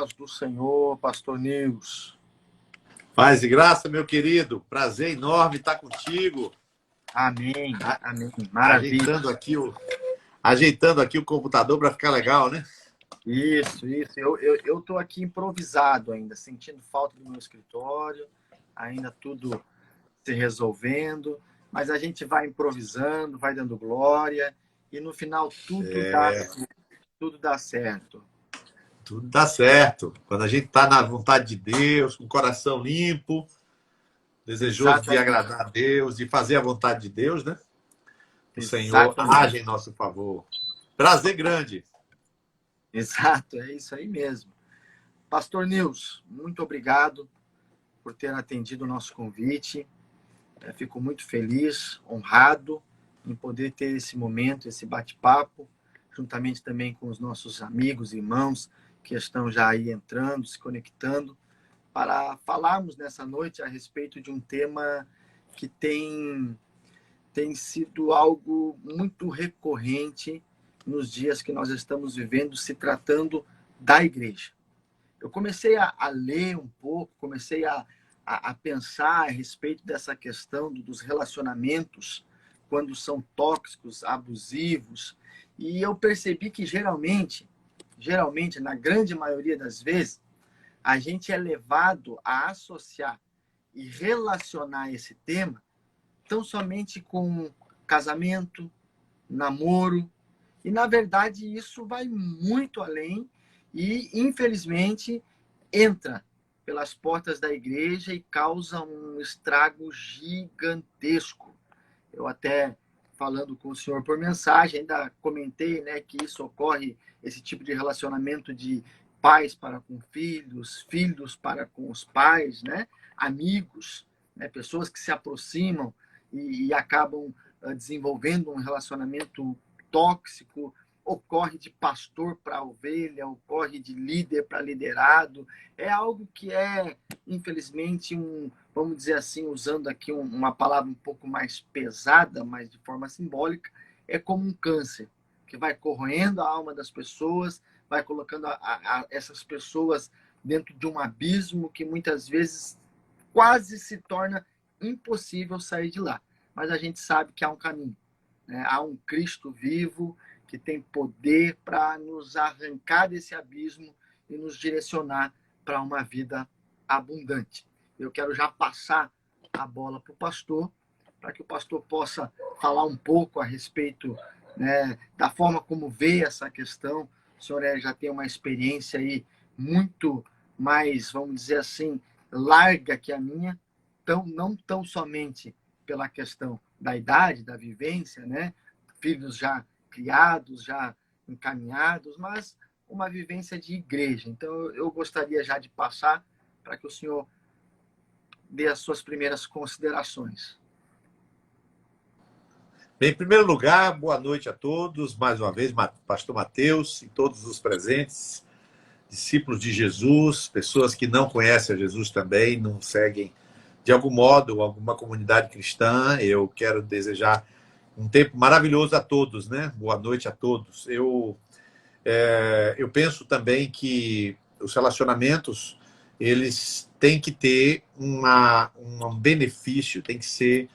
paz do Senhor, Pastor Nils. Paz e graça, meu querido. Prazer enorme estar contigo. Amém, amém. Maravilha. Ajeitando aqui o computador para ficar legal, né? Isso. Eu tô aqui improvisado ainda, sentindo falta do meu escritório, ainda tudo se resolvendo, mas a gente vai improvisando, vai dando glória, e no final tudo dá certo. Tudo dá certo. Quando a gente está na vontade de Deus, com o coração limpo, desejoso de agradar a Deus, de fazer a vontade de Deus, né? O Senhor age em nosso favor. Prazer grande. Exato, é isso aí mesmo. Pastor Nils, muito obrigado por ter atendido o nosso convite. Fico muito feliz, honrado em poder ter esse momento, esse bate-papo, juntamente também com os nossos amigos e irmãos que estão já aí entrando, se conectando, para falarmos nessa noite a respeito de um tema que tem sido algo muito recorrente nos dias que nós estamos vivendo, se tratando da igreja. Eu comecei a ler um pouco, comecei a pensar a respeito dessa questão dos relacionamentos, quando são tóxicos, abusivos, e eu percebi que geralmente, na grande maioria das vezes, a gente é levado a associar e relacionar esse tema tão somente com casamento, namoro, e na verdade isso vai muito além e, infelizmente, entra pelas portas da igreja e causa um estrago gigantesco. Eu até, falando com o senhor por mensagem, ainda comentei, né, que isso ocorre, esse tipo de relacionamento de pais para com filhos, filhos para com os pais, né, amigos, né, pessoas que se aproximam e acabam desenvolvendo um relacionamento tóxico. Ocorre de pastor para ovelha, ocorre de líder para liderado. É algo que é, infelizmente, vamos dizer assim, usando aqui uma palavra um pouco mais pesada, mas de forma simbólica, é como um câncer, que vai corroendo a alma das pessoas, vai colocando essas pessoas dentro de um abismo que muitas vezes quase se torna impossível sair de lá. Mas a gente sabe que há um caminho, né? Há um Cristo vivo que tem poder para nos arrancar desse abismo e nos direcionar para uma vida abundante. Eu quero já passar a bola para o pastor, para que o pastor possa falar um pouco a respeito, né, da forma como vê essa questão. O senhor já tem uma experiência aí muito mais, vamos dizer assim, larga que a minha, não tão somente pela questão da idade, da vivência, né? Filhos já criados, já encaminhados, mas uma vivência de igreja. Então, eu gostaria já de passar para que o senhor dê as suas primeiras considerações. Bem, em primeiro lugar, boa noite a todos. Mais uma vez, pastor Mateus e todos os presentes, discípulos de Jesus, pessoas que não conhecem a Jesus também, não seguem de algum modo alguma comunidade cristã. Eu quero desejar um tempo maravilhoso a todos, né? Boa noite a todos. Eu penso também que os relacionamentos, eles têm que ter um benefício, tem que ser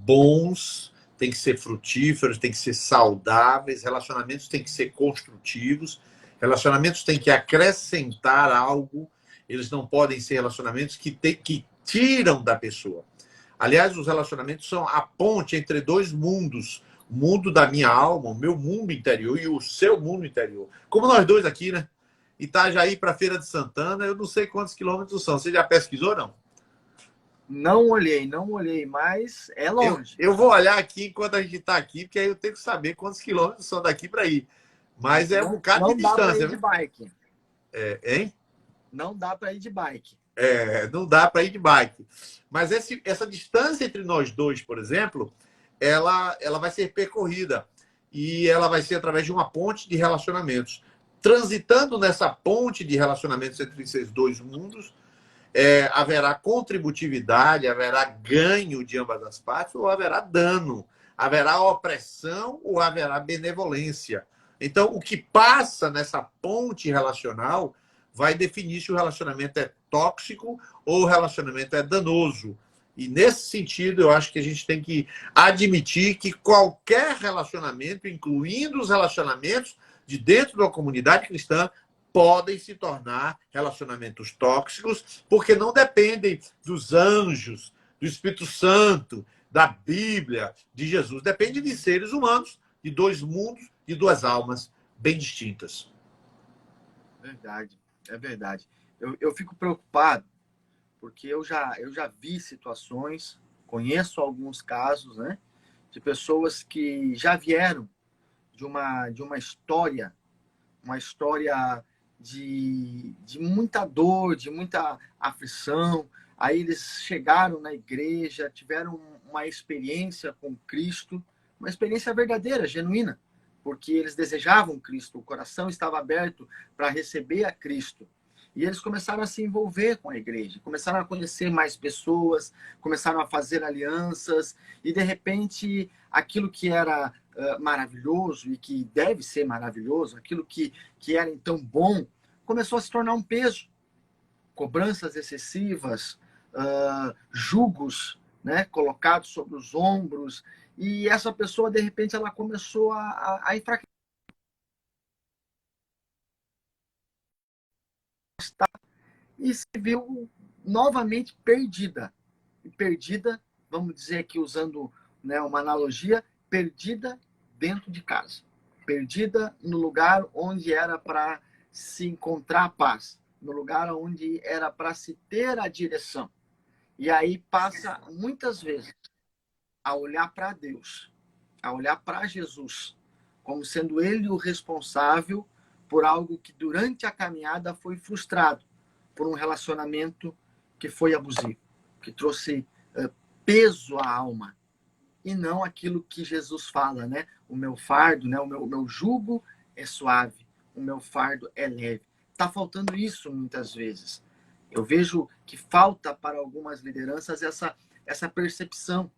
bons, tem que ser frutíferos, tem que ser saudáveis, relacionamentos têm que ser construtivos, relacionamentos têm que acrescentar algo, eles não podem ser relacionamentos que tiram da pessoa. Aliás, os relacionamentos são a ponte entre dois mundos. O mundo da minha alma, o meu mundo interior e o seu mundo interior. Como nós dois aqui, né? Itajaí para Feira de Santana, eu não sei quantos quilômetros são. Você já pesquisou, não? Não olhei, mas é longe. Eu vou olhar aqui enquanto a gente está aqui, porque aí eu tenho que saber quantos quilômetros são daqui para ir. Mas é um bocado de distância. Não dá para ir de bike. Hein? Não dá para ir de bike. Não dá para ir de bike. Mas essa distância entre nós dois, por exemplo, ela vai ser percorrida. E ela vai ser através de uma ponte de relacionamentos. Transitando nessa ponte de relacionamentos entre esses dois mundos, haverá contributividade, haverá ganho de ambas as partes, ou haverá dano, haverá opressão ou haverá benevolência. Então, o que passa nessa ponte relacional vai definir se o relacionamento é tóxico ou o relacionamento é danoso. E nesse sentido, eu acho que a gente tem que admitir que qualquer relacionamento, incluindo os relacionamentos de dentro da comunidade cristã, podem se tornar relacionamentos tóxicos, porque não dependem dos anjos, do Espírito Santo, da Bíblia, de Jesus. Depende de seres humanos, de dois mundos, de duas almas bem distintas. Verdade, é verdade. Eu fico preocupado, porque eu já vi situações, conheço alguns casos, né, de pessoas que já vieram de uma história de muita dor, de muita aflição. Aí eles chegaram na igreja, tiveram uma experiência com Cristo, uma experiência verdadeira, genuína, porque eles desejavam Cristo, o coração estava aberto para receber a Cristo. E eles começaram a se envolver com a igreja, começaram a conhecer mais pessoas, começaram a fazer alianças, e de repente aquilo que era maravilhoso e que deve ser maravilhoso, aquilo que era então bom, começou a se tornar um peso. Cobranças excessivas, julgos, né, colocados sobre os ombros, e essa pessoa, de repente, ela começou a enfraquecer e se viu novamente perdida. E perdida, vamos dizer aqui, usando, né, uma analogia, perdida dentro de casa. Perdida no lugar onde era para se encontrar a paz, no lugar onde era para se ter a direção. E aí passa, muitas vezes, a olhar para Deus, a olhar para Jesus, como sendo ele o responsável por algo que durante a caminhada foi frustrado, por um relacionamento que foi abusivo, que trouxe peso à alma, e não aquilo que Jesus fala, né? O meu fardo, né? O meu jugo é suave, o meu fardo é leve. Está faltando isso muitas vezes. Eu vejo que falta para algumas lideranças essa percepção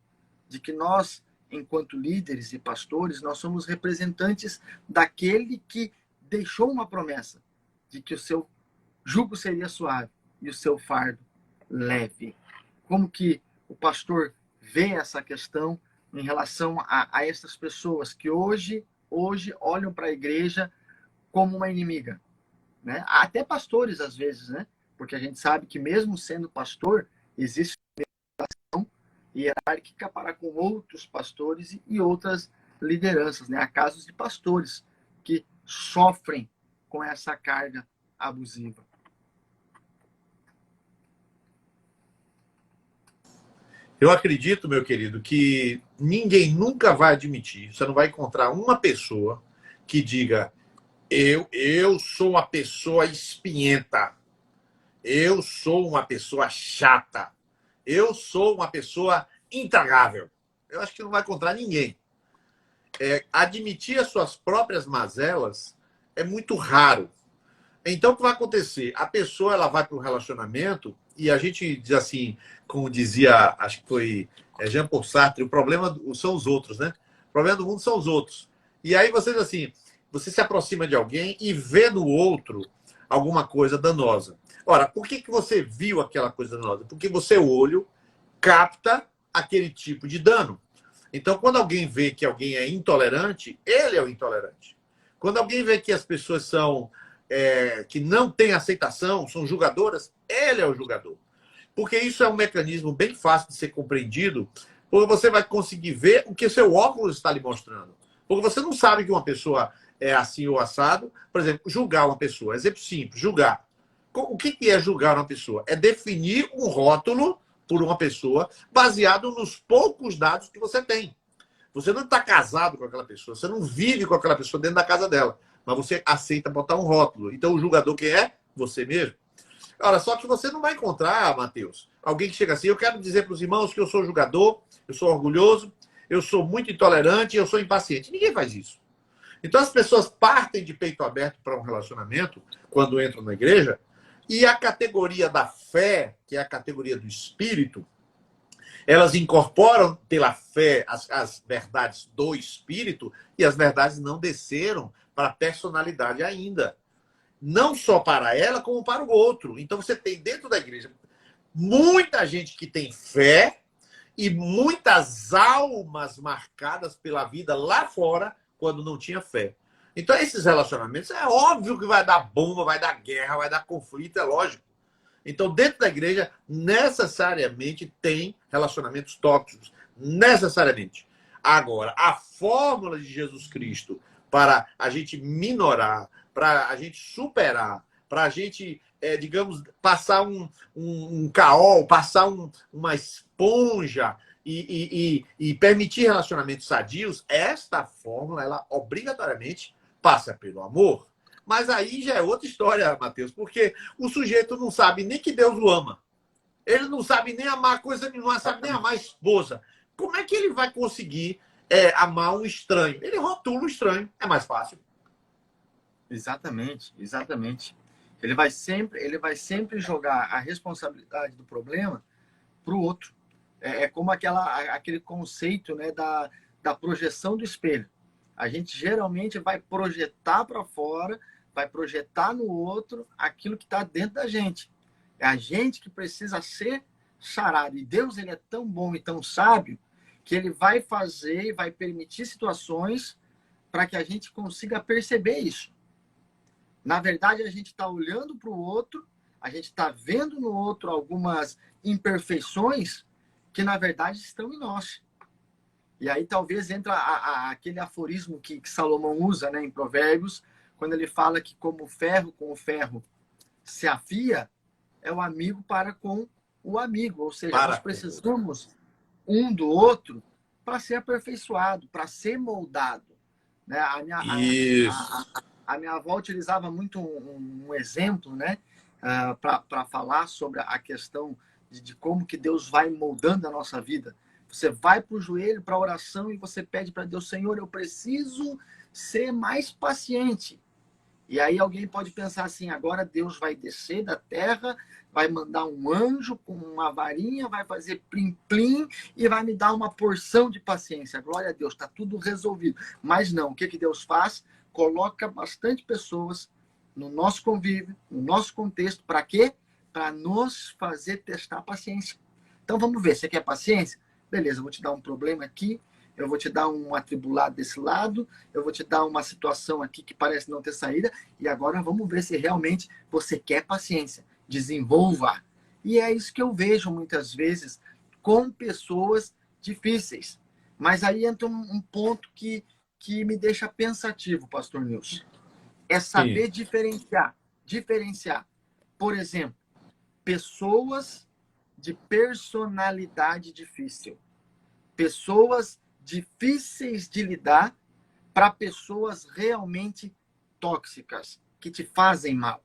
de que nós, enquanto líderes e pastores, nós somos representantes daquele que deixou uma promessa de que o seu jugo seria suave e o seu fardo leve. Como que o pastor vê essa questão em relação a essas pessoas que hoje olham para a igreja como uma inimiga, né? Até pastores, às vezes, né? Porque a gente sabe que mesmo sendo pastor, existe uma hierárquica para com outros pastores e outras lideranças, né? Há casos de pastores que sofrem com essa carga abusiva. Eu acredito, meu querido, que ninguém nunca vai admitir, você não vai encontrar uma pessoa que diga: eu sou uma pessoa espinhenta, eu sou uma pessoa chata, eu sou uma pessoa intragável. Eu acho que não vai encontrar ninguém. Admitir as suas próprias mazelas é muito raro. Então, o que vai acontecer? A pessoa ela vai para o relacionamento e a gente diz assim, como dizia, acho que foi Jean Paul Sartre, o problema são os outros, né? O problema do mundo são os outros. E aí você diz assim, você se aproxima de alguém e vê no outro alguma coisa danosa. Ora, por que você viu aquela coisa danosa? Porque o seu olho capta aquele tipo de dano. Então, quando alguém vê que alguém é intolerante, ele é o intolerante. Quando alguém vê que as pessoas são que não têm aceitação, são julgadoras, ele é o julgador. Porque isso é um mecanismo bem fácil de ser compreendido, porque você vai conseguir ver o que seu óculos está lhe mostrando. Porque você não sabe que uma pessoa é assim ou assado. Por exemplo, julgar uma pessoa. Exemplo simples, julgar. O que é julgar uma pessoa? É definir um rótulo por uma pessoa baseado nos poucos dados que você tem. Você não está casado com aquela pessoa, você não vive com aquela pessoa dentro da casa dela, mas você aceita botar um rótulo. Então, o julgador quem é? Você mesmo. Ora, só que você não vai encontrar, Mateus, alguém que chega assim: eu quero dizer para os irmãos que eu sou julgador, eu sou orgulhoso, eu sou muito intolerante, eu sou impaciente. Ninguém faz isso. Então, as pessoas partem de peito aberto para um relacionamento, quando entram na igreja, e a categoria da fé, que é a categoria do espírito, elas incorporam pela fé as verdades do espírito, e as verdades não desceram para a personalidade ainda. não só para ela, como para o outro. Então você tem dentro da igreja muita gente que tem fé e muitas almas marcadas pela vida lá fora quando não tinha fé. Então esses relacionamentos, é óbvio que vai dar bomba, vai dar guerra, vai dar conflito, é lógico. Então dentro da igreja, necessariamente tem relacionamentos tóxicos. Necessariamente. Agora, a fórmula de Jesus Cristo para a gente minorar, para a gente superar, para a gente, digamos, passar um caol, passar uma esponja e permitir relacionamentos sadios, esta fórmula, ela obrigatoriamente passa pelo amor. Mas aí já é outra história, Matheus, porque o sujeito não sabe nem que Deus o ama. Ele não sabe nem amar coisa nenhuma, não sabe nem amar a esposa. Como é que ele vai conseguir amar um estranho? Ele rotula o estranho, é mais fácil. Exatamente, exatamente. Ele vai sempre jogar a responsabilidade do problema para o outro. É como aquele conceito, né, da projeção do espelho. A gente geralmente vai projetar para fora, vai projetar no outro aquilo que está dentro da gente. É a gente que precisa ser sarado. E Deus, ele é tão bom e tão sábio que ele vai fazer, vai permitir situações para que a gente consiga perceber isso. Na verdade, a gente está olhando para o outro, a gente está vendo no outro algumas imperfeições que, na verdade, estão em nós. E aí talvez entra aquele aforismo que Salomão usa, né, em Provérbios, quando ele fala que como o ferro com o ferro se afia, é o amigo para com o amigo. Ou seja, nós precisamos um do outro para ser aperfeiçoado, para ser moldado. Né? A minha avó utilizava muito um exemplo, né, para falar sobre a questão de como que Deus vai moldando a nossa vida. Você vai para o joelho, para a oração, e você pede para Deus: Senhor, eu preciso ser mais paciente. E aí alguém pode pensar assim: agora Deus vai descer da terra, vai mandar um anjo com uma varinha, vai fazer plim-plim e vai me dar uma porção de paciência. Glória a Deus, está tudo resolvido. Mas não, o que Deus faz? Coloca bastante pessoas no nosso convívio, no nosso contexto. Para quê? Para nos fazer testar a paciência. Então vamos ver, você quer paciência? Beleza, eu vou te dar um problema aqui, eu vou te dar um atribulado desse lado, eu vou te dar uma situação aqui que parece não ter saída, e agora vamos ver se realmente você quer paciência. Desenvolva. E é isso que eu vejo muitas vezes com pessoas difíceis. Mas aí entra um ponto que me deixa pensativo, Pastor Nilson. É saber diferenciar. Por exemplo, pessoas de personalidade difícil. Pessoas difíceis de lidar para pessoas realmente tóxicas, que te fazem mal,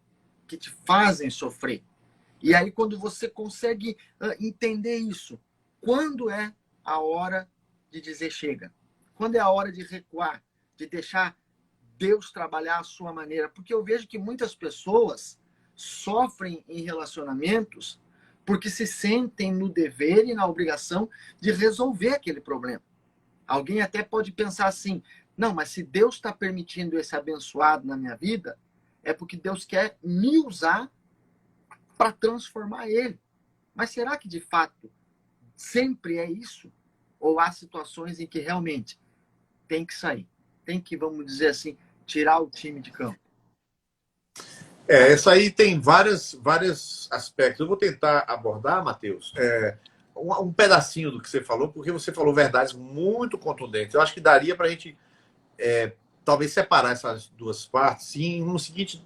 que te fazem sofrer. E aí, quando você consegue entender isso, quando é a hora de dizer chega? Quando é a hora de recuar, de deixar Deus trabalhar a sua maneira? Porque eu vejo que muitas pessoas sofrem em relacionamentos porque se sentem no dever e na obrigação de resolver aquele problema. Alguém até pode pensar assim: não, mas se Deus está permitindo esse abençoado na minha vida, é porque Deus quer me usar para transformar ele. Mas será que de fato sempre é isso? Ou há situações em que realmente tem que sair? Tem que, vamos dizer assim, tirar o time de campo? Essa aí tem vários aspectos. Eu vou tentar abordar, Matheus, um pedacinho do que você falou, porque você falou verdades muito contundentes. Eu acho que daria para a gente, talvez, separar essas duas partes, sim, no seguinte: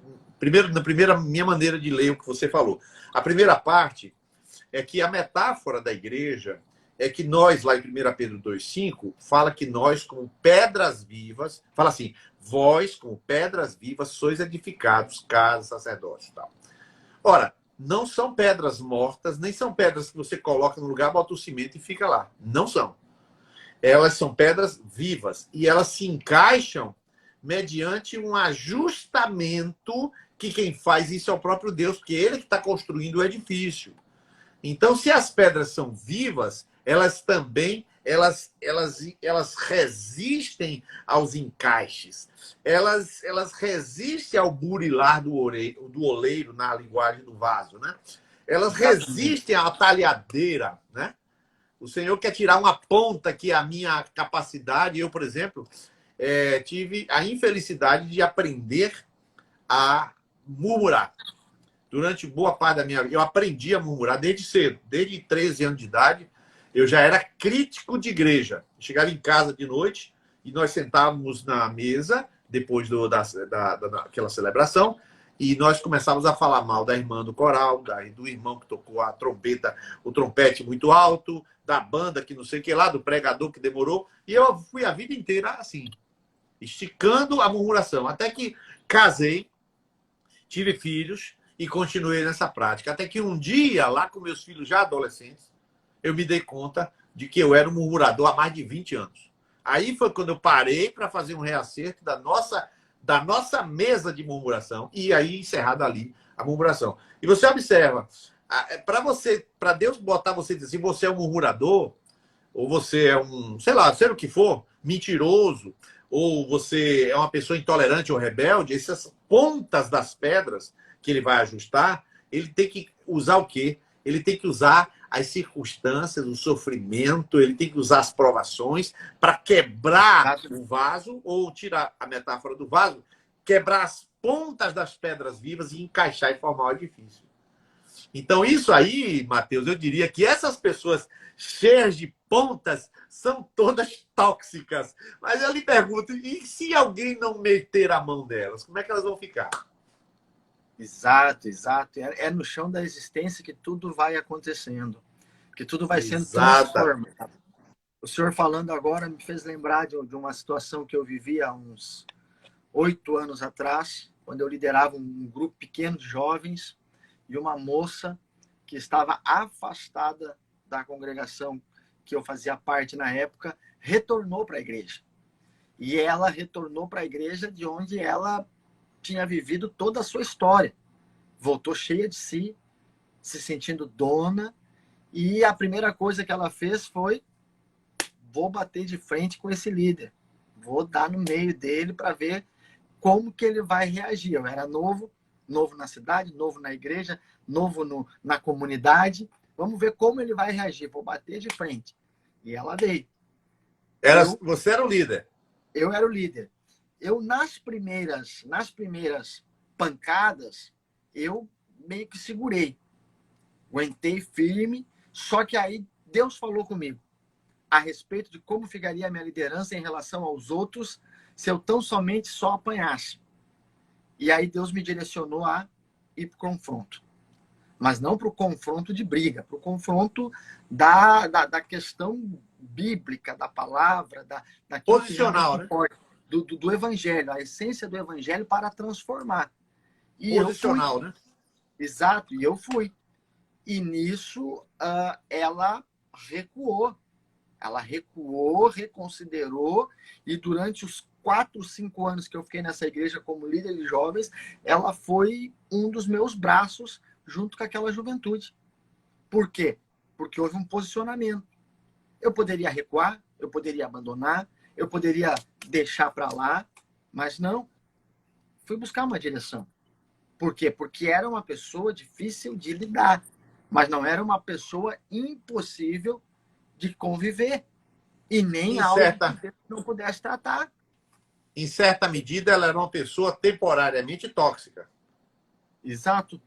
na primeira minha maneira de ler o que você falou. A primeira parte é que a metáfora da igreja é que nós, lá em 1 Pedro 2,5, fala que nós, como pedras vivas, fala assim: vós, como pedras vivas, sois edificados, casa, sacerdócio e tal. Ora, não são pedras mortas, nem são pedras que você coloca no lugar, bota o cimento e fica lá. Não são. Elas são pedras vivas e elas se encaixam mediante um ajustamento, que quem faz isso é o próprio Deus, porque ele que está construindo o edifício. Então, se as pedras são vivas, elas também elas resistem aos encaixes, elas resistem ao burilar do oleiro na linguagem do vaso, né? Elas resistem à talhadeira, né? O Senhor quer tirar uma ponta que é a minha capacidade. Eu, por exemplo, tive a infelicidade de aprender a murmurar. Durante boa parte da minha vida, eu aprendi a murmurar desde cedo. Desde 13 anos de idade, eu já era crítico de igreja. Chegava em casa de noite e nós sentávamos na mesa, depois daquela celebração, e nós começávamos a falar mal da irmã do coral, do irmão que tocou a trompeta, o trompete muito alto, da banda que não sei o que lá, do pregador que demorou. E eu fui a vida inteira assim, esticando a murmuração. Até que casei, tive filhos e continuei nessa prática. Até que um dia, lá com meus filhos já adolescentes, eu me dei conta de que eu era um murmurador há mais de 20 anos. Aí foi quando eu parei para fazer um reacerto da nossa mesa de murmuração e aí encerrado ali a murmuração. E você observa, para Deus botar você e dizer assim, você é um murmurador, ou você é um, sei lá, seja o que for, mentiroso, ou você é uma pessoa intolerante ou rebelde, essas pontas das pedras que ele vai ajustar, ele tem que usar o quê? Ele tem que usar as circunstâncias, o sofrimento, ele tem que usar as provações para quebrar o vaso, ou tirar a metáfora do vaso, quebrar as pontas das pedras vivas e encaixar e formar o edifício. Então, isso aí, Mateus, eu diria que essas pessoas cheias de pontas são todas tóxicas. Mas eu lhe pergunto, e se alguém não meter a mão delas, como é que elas vão ficar? Exato, exato. É no chão da existência que tudo vai acontecendo, que tudo vai sendo transformado. O senhor falando agora me fez lembrar de uma situação que eu vivi há uns 8 anos atrás, quando eu liderava um grupo pequeno de jovens e uma moça que estava afastada da congregação que eu fazia parte na época, retornou para a igreja. E ela retornou para a igreja de onde ela tinha vivido toda a sua história. Voltou cheia de si, se sentindo dona, e a primeira coisa que ela fez foi: vou bater de frente com esse líder, vou dar no meio dele para ver como que ele vai reagir. Eu era novo na cidade, novo na igreja, novo na comunidade, vamos ver como ele vai reagir, vou bater de frente. E ela veio. Você era o líder? Eu era o líder. Eu, nas primeiras pancadas, eu meio que segurei. Aguentei firme, só que aí Deus falou comigo a respeito de como ficaria a minha liderança em relação aos outros se eu tão somente só apanhasse. E aí Deus me direcionou a ir para o confronto. Mas não para o confronto de briga, para o confronto da questão bíblica, da palavra, posicional, né? Do evangelho, a essência do evangelho para transformar. E posicional, né? Exato, e eu fui. E nisso ela recuou. Ela recuou, reconsiderou, e durante os 4, 5 anos que eu fiquei nessa igreja como líder de jovens, ela foi um dos meus braços junto com aquela juventude. Por quê? Porque houve um posicionamento. Eu poderia recuar, eu poderia abandonar, eu poderia deixar para lá, mas não. Fui buscar uma direção. Por quê? Porque era uma pessoa difícil de lidar, mas não era uma pessoa impossível de conviver. E nem algo que não pudesse tratar. Em certa medida, ela era uma pessoa temporariamente tóxica. Exato.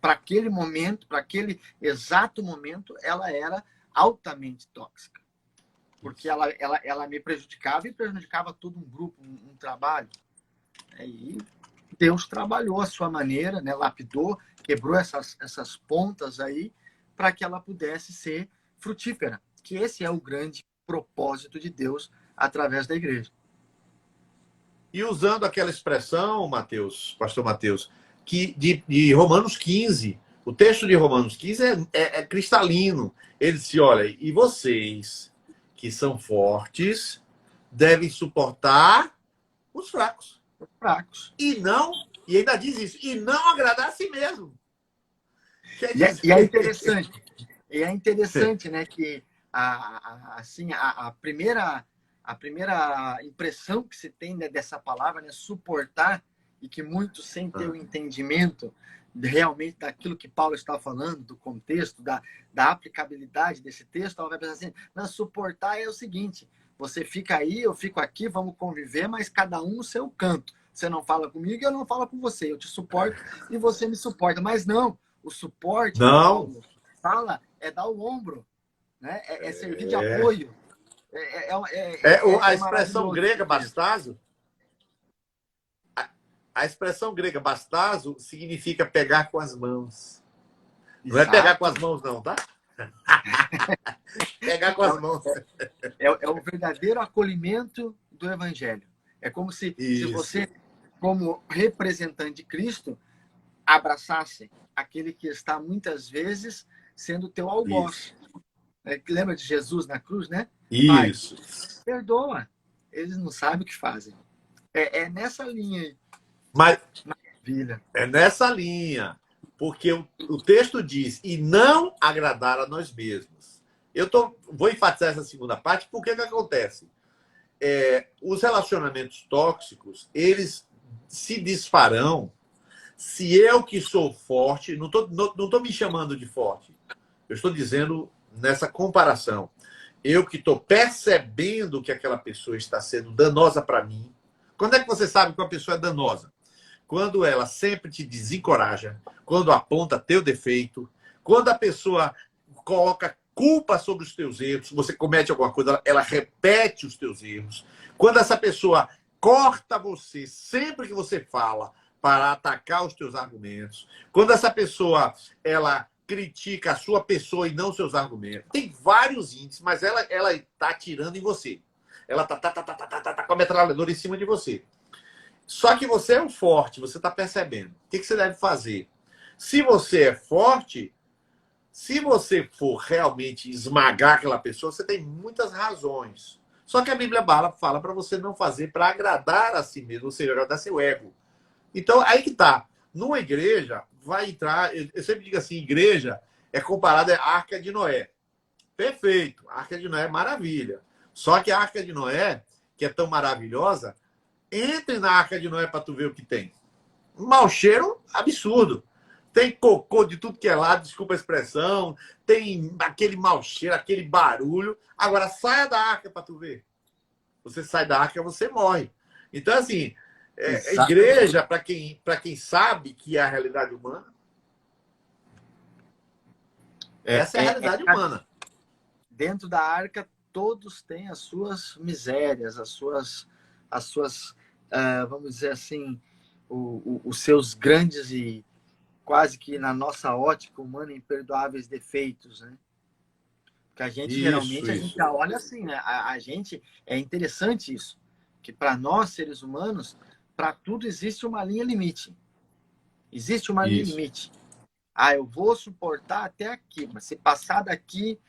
Para aquele momento, para aquele exato momento, ela era altamente tóxica. Porque ela me prejudicava e prejudicava todo um grupo, um trabalho. E Deus trabalhou a sua maneira, né? Lapidou, quebrou essas pontas aí para que ela pudesse ser frutífera. Que esse é o grande propósito de Deus através da igreja. E usando aquela expressão, Mateus, pastor Mateus, que de Romanos 15, o texto de Romanos 15 é cristalino. Ele disse, olha, e vocês que são fortes devem suportar os fracos. Os fracos. E ainda diz isso, e não agradar a si mesmo. E é interessante, né, que assim, a primeira impressão que se tem, né, dessa palavra, né, suportar, e que muitos, sem ter o entendimento realmente daquilo que Paulo está falando, do contexto, da aplicabilidade desse texto, ela vai pensar assim, não, suportar é o seguinte, você fica aí, eu fico aqui, vamos conviver, mas cada um no seu canto. Você não fala comigo e eu não falo com você. Eu te suporto e você me suporta. Mas não, o suporte que Não. Paulo fala é dar o ombro, né? É servir de apoio. A É expressão maravilhoso. grega bastazo, a expressão grega bastazo significa pegar com as mãos. Não é pegar com as mãos, não, tá? Pegar com as mãos. É o verdadeiro acolhimento do evangelho. É como se você, como representante de Cristo, abraçasse aquele que está muitas vezes sendo teu algoz. Lembra de Jesus na cruz, né? Isso. Pai, perdoa. Eles não sabem o que fazem. É nessa linha aí. Mas Maravilha. é nessa linha. Porque o texto diz, e não agradar a nós mesmos. Vou enfatizar essa segunda parte, porque que acontece? Os relacionamentos tóxicos, eles se desfarão se eu que sou forte, não tô me chamando de forte, eu estou dizendo nessa comparação, eu que estou percebendo que aquela pessoa está sendo danosa para mim. Quando é que você sabe que uma pessoa é danosa? Quando ela sempre te desencoraja, quando aponta teu defeito, quando a pessoa coloca culpa sobre os teus erros, você comete alguma coisa, ela repete os teus erros. Quando essa pessoa corta você sempre que você fala para atacar os teus argumentos. Quando essa pessoa ela critica a sua pessoa e não seus argumentos. Tem vários índices, mas ela está atirando em você. Ela tá com a metralhadora em cima de você. Só que você é um forte, você está percebendo. O que você deve fazer? Se você é forte, se você for realmente esmagar aquela pessoa, você tem muitas razões. Só que a Bíblia fala para você não fazer para agradar a si mesmo, ou seja, agradar seu ego. Então, aí que tá. Numa igreja, vai entrar... Eu sempre digo assim, igreja é comparada à Arca de Noé. Perfeito. A Arca de Noé é maravilha. Só que a Arca de Noé, que é tão maravilhosa, entre na Arca de Noé para tu ver o que tem. Um mau cheiro absurdo. Tem cocô de tudo que é lado, desculpa a expressão. Tem aquele mau cheiro, aquele barulho. Agora, saia da arca para tu ver. Você sai da arca, você morre. Então, assim, igreja, para quem sabe que é a realidade humana, essa é a realidade humana. Dentro da arca, todos têm as suas misérias, as suas vamos dizer assim, os seus grandes e quase que na nossa ótica humana imperdoáveis defeitos, né? Que a gente geralmente a gente já olha assim, né? A gente é interessante isso, que para nós seres humanos, para tudo existe uma linha limite. Existe uma linha limite. Eu vou suportar até aqui, mas se passar daqui,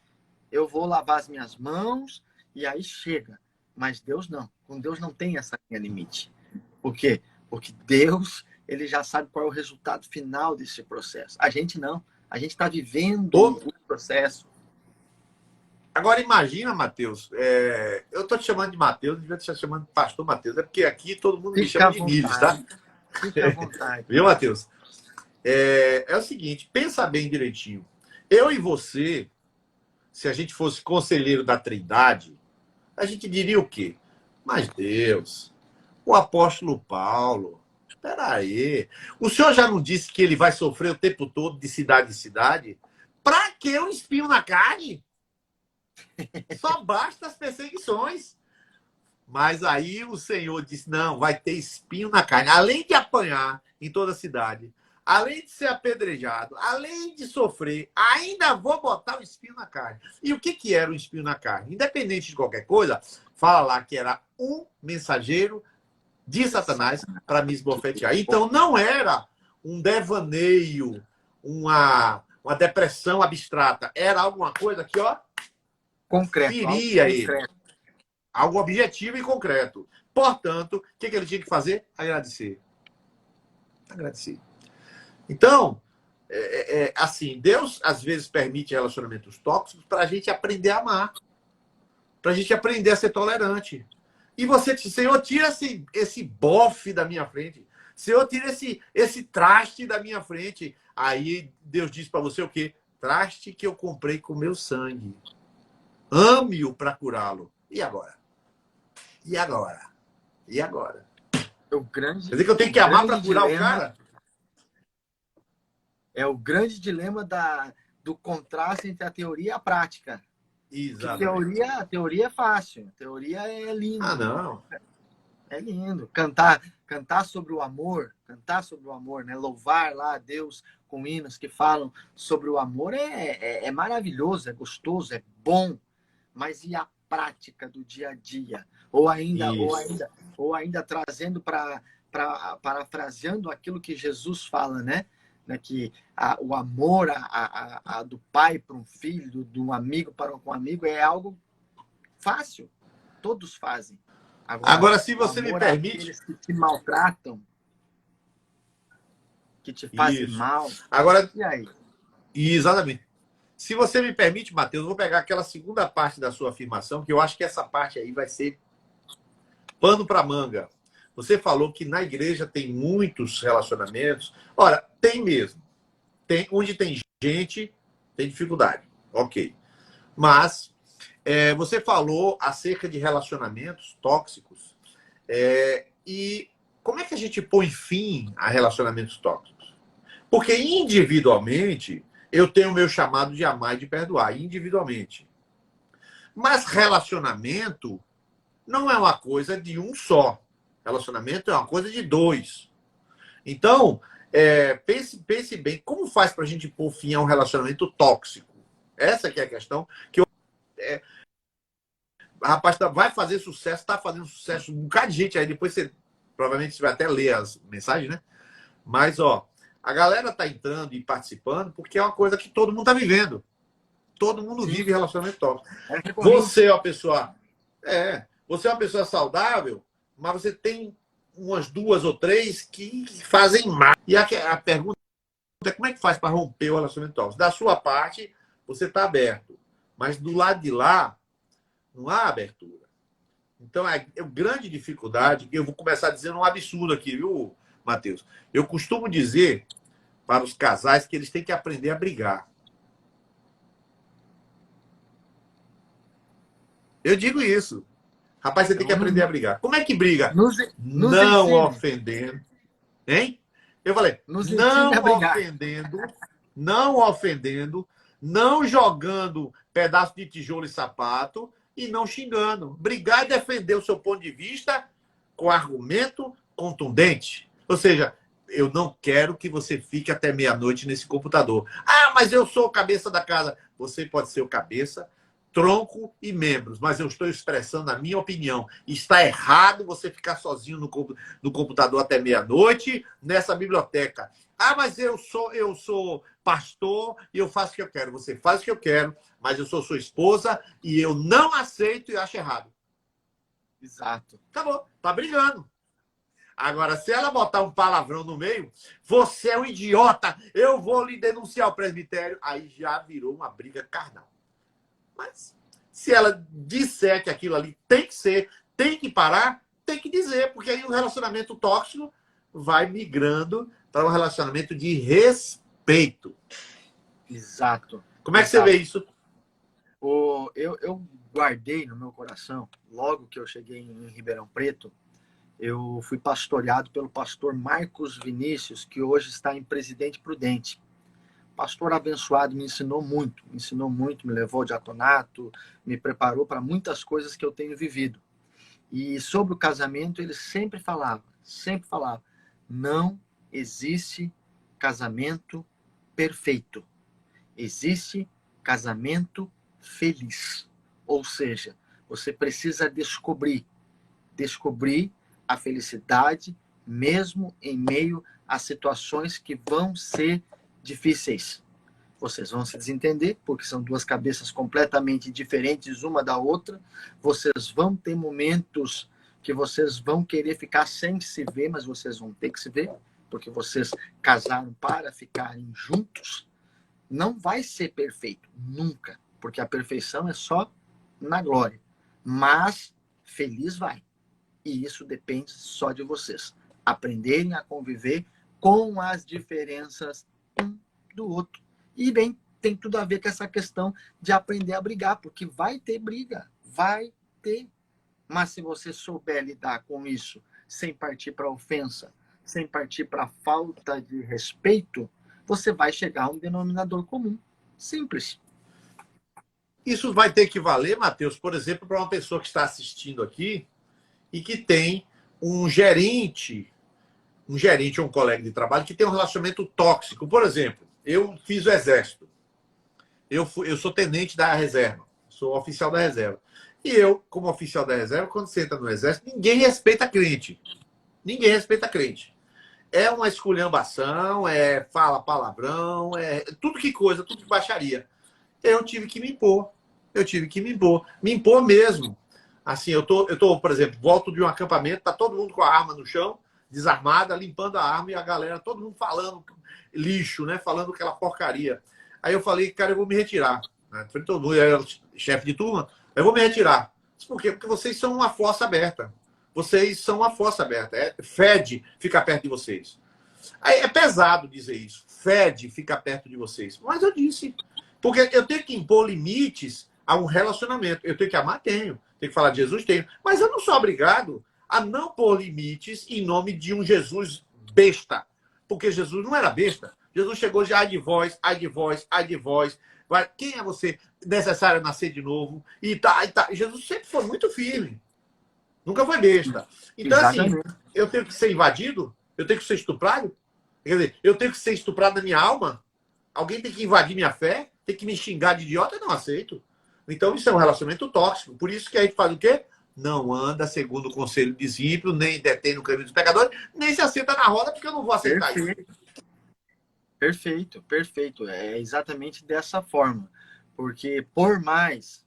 eu vou lavar as minhas mãos e aí chega. Mas Deus não. Com Deus não tem essa linha limite. Por quê? Porque Deus, ele já sabe qual é o resultado final desse processo. A gente não. A gente está vivendo o processo. Agora imagina, Mateus, eu estou te chamando de Mateus, devia te chamando de pastor Mateus, é porque aqui todo mundo me chama de Miles, tá? Fique à vontade. Viu, Mateus? É o seguinte, pensa bem direitinho. Eu e você, se a gente fosse conselheiro da Trindade, a gente diria o quê? Mas Deus, o apóstolo Paulo, espera aí, o senhor já não disse que ele vai sofrer o tempo todo de cidade em cidade? Para que um espinho na carne? Só basta as perseguições. Mas aí o Senhor disse, não, vai ter espinho na carne. Além de apanhar em toda a cidade, além de ser apedrejado, além de sofrer, ainda vou botar o espinho na carne. E o que era o espinho na carne? Independente de qualquer coisa, fala lá que era um mensageiro de Satanás para me esbofetear. Então não era um devaneio, uma depressão abstrata. Era alguma coisa que, ó, concreto, feria ele. Algo objetivo e concreto. Portanto, o que ele tinha que fazer? Agradecer. Agradecer. Então, assim, Deus às vezes permite relacionamentos tóxicos para a gente aprender a amar, para a gente aprender a ser tolerante. E você, Senhor, tira esse bofe da minha frente. Senhor, tira esse traste da minha frente. Aí Deus diz para você o quê? Traste que eu comprei com meu sangue. Ame-o para curá-lo. E agora? E agora? E agora? Quer dizer que eu tenho que amar para curar o cara? É o grande dilema do contraste entre a teoria e a prática. Exatamente. A teoria é fácil, a teoria é lindo. Ah, não. É lindo. Cantar sobre o amor, né? Louvar lá a Deus com hinos que falam sobre o amor é maravilhoso, é gostoso, é bom. Mas e a prática do dia a dia? Ou ainda trazendo parafraseando aquilo que Jesus fala, né? Que o amor do pai para um filho, do amigo para um amigo, é algo fácil. Todos fazem. Agora, se você me permite... Aqueles que te maltratam, que te fazem mal. Agora, e aí? Exatamente. Se você me permite, Matheus, eu vou pegar aquela segunda parte da sua afirmação, que eu acho que essa parte aí vai ser pano para manga. Você falou que na igreja tem muitos relacionamentos. Ora, tem mesmo. Onde tem gente, tem dificuldade. Ok. Mas você falou acerca de relacionamentos tóxicos. E como é que a gente põe fim a relacionamentos tóxicos? Porque individualmente, eu tenho o meu chamado de amar e de perdoar, individualmente. Mas relacionamento não é uma coisa de um só. Relacionamento é uma coisa de dois. Então, pense bem, como faz para a gente pôr fim a um relacionamento tóxico? Essa que é a questão. Rapaz, vai fazer sucesso, está fazendo sucesso, um bocado de gente aí, depois provavelmente você vai até ler as mensagens, né? Mas, a galera está entrando e participando porque é uma coisa que todo mundo está vivendo. Todo mundo vive relacionamento tóxico. Você é uma pessoa... você é uma pessoa saudável, mas você tem umas 2 ou 3 que fazem mal. E a pergunta é como é que faz para romper o relacionamento tóxico? Da sua parte, você está aberto. Mas do lado de lá, não há abertura. Então, é grande dificuldade, que eu vou começar dizendo um absurdo aqui, viu, Matheus? Eu costumo dizer para os casais que eles têm que aprender a brigar. Eu digo isso. Rapaz, você tem que aprender a brigar. Como é que briga? Não ofendendo. Hein? Eu falei, não ofendendo, não jogando pedaço de tijolo e sapato e não xingando. Brigar é defender o seu ponto de vista com argumento contundente. Ou seja, eu não quero que você fique até meia-noite nesse computador. Ah, mas eu sou o cabeça da casa. Você pode ser o cabeça, tronco e membros, mas eu estou expressando a minha opinião. Está errado você ficar sozinho no computador até meia-noite nessa biblioteca. Ah, mas eu sou pastor e eu faço o que eu quero. Você faz o que eu quero, mas eu sou sua esposa e eu não aceito e acho errado. Exato. Acabou, tá brigando. Agora, se ela botar um palavrão no meio, você é um idiota, eu vou lhe denunciar ao presbitério, aí já virou uma briga carnal. Mas se ela disser que aquilo ali tem que ser, tem que parar, tem que dizer, porque aí o relacionamento tóxico vai migrando para um relacionamento de respeito. Exato. Como é que você vê isso? Eu guardei no meu coração, logo que eu cheguei em Ribeirão Preto, eu fui pastoreado pelo pastor Marcos Vinícius, que hoje está em Presidente Prudente. Pastor abençoado, me ensinou muito, me levou ao diaconato, me preparou para muitas coisas que eu tenho vivido. E sobre o casamento, ele sempre falava, não existe casamento perfeito. Existe casamento feliz. Ou seja, você precisa descobrir a felicidade, mesmo em meio a situações que vão ser difíceis. Vocês vão se desentender, porque são duas cabeças completamente diferentes uma da outra. Vocês vão ter momentos que vocês vão querer ficar sem se ver, mas vocês vão ter que se ver. porque vocês casaram para ficarem juntos, não vai ser perfeito, nunca, porque a perfeição é só na glória. Mas feliz vai. E isso depende só de vocês. Aprenderem a conviver com as diferenças um do outro. E bem, tem tudo a ver com essa questão de aprender a brigar, porque vai ter briga, vai ter. Mas se você souber lidar com isso sem partir para ofensa, sem partir para falta de respeito, você vai chegar a um denominador comum. Simples. Isso vai ter que valer, Matheus, por exemplo, para uma pessoa que está assistindo aqui e que tem um gerente ou um colega de trabalho que tem um relacionamento tóxico. Por exemplo, eu fiz o exército. Eu sou tenente da reserva, sou oficial da reserva. E eu, como oficial da reserva, quando você entra no exército, ninguém respeita crente. Ninguém respeita crente. É uma esculhambação, fala palavrão, tudo que coisa, tudo que baixaria. Eu tive que me impor. Me impor mesmo. Assim, eu tô, por exemplo, volto de um acampamento, tá todo mundo com a arma no chão, desarmada, limpando a arma, e a galera, todo mundo falando lixo, né? Falando aquela porcaria. Aí eu falei, cara, eu vou me retirar. Né? Todo mundo era chefe de turma, eu vou me retirar. Por quê? Porque vocês são uma fossa aberta. Vocês são uma fossa aberta. Fede ficar perto de vocês. Aí é pesado dizer isso. Fede ficar perto de vocês. Mas eu disse. Porque eu tenho que impor limites a um relacionamento. Eu tenho que amar? Tenho. Tenho que falar de Jesus? Tenho. Mas eu não sou obrigado a não pôr limites em nome de um Jesus besta. Porque Jesus não era besta. Jesus chegou já, ai de vós, ai de vós, ai de vós. Quem é você? Necessário nascer de novo. E tá. Jesus sempre foi muito firme. Nunca foi besta. Então, Exatamente. assim, eu tenho que ser invadido? Eu tenho que ser estuprado? Quer dizer, eu tenho que ser estuprado na minha alma? Alguém tem que invadir minha fé? Tem que me xingar de idiota? Eu não aceito. Então, isso é um relacionamento tóxico. Por isso que a gente faz o quê? Não anda segundo o conselho dos ímpios, nem detém no caminho dos pecadores, nem se assenta na roda, porque eu não vou aceitar Perfeito. isso. Perfeito. É exatamente dessa forma. Porque por mais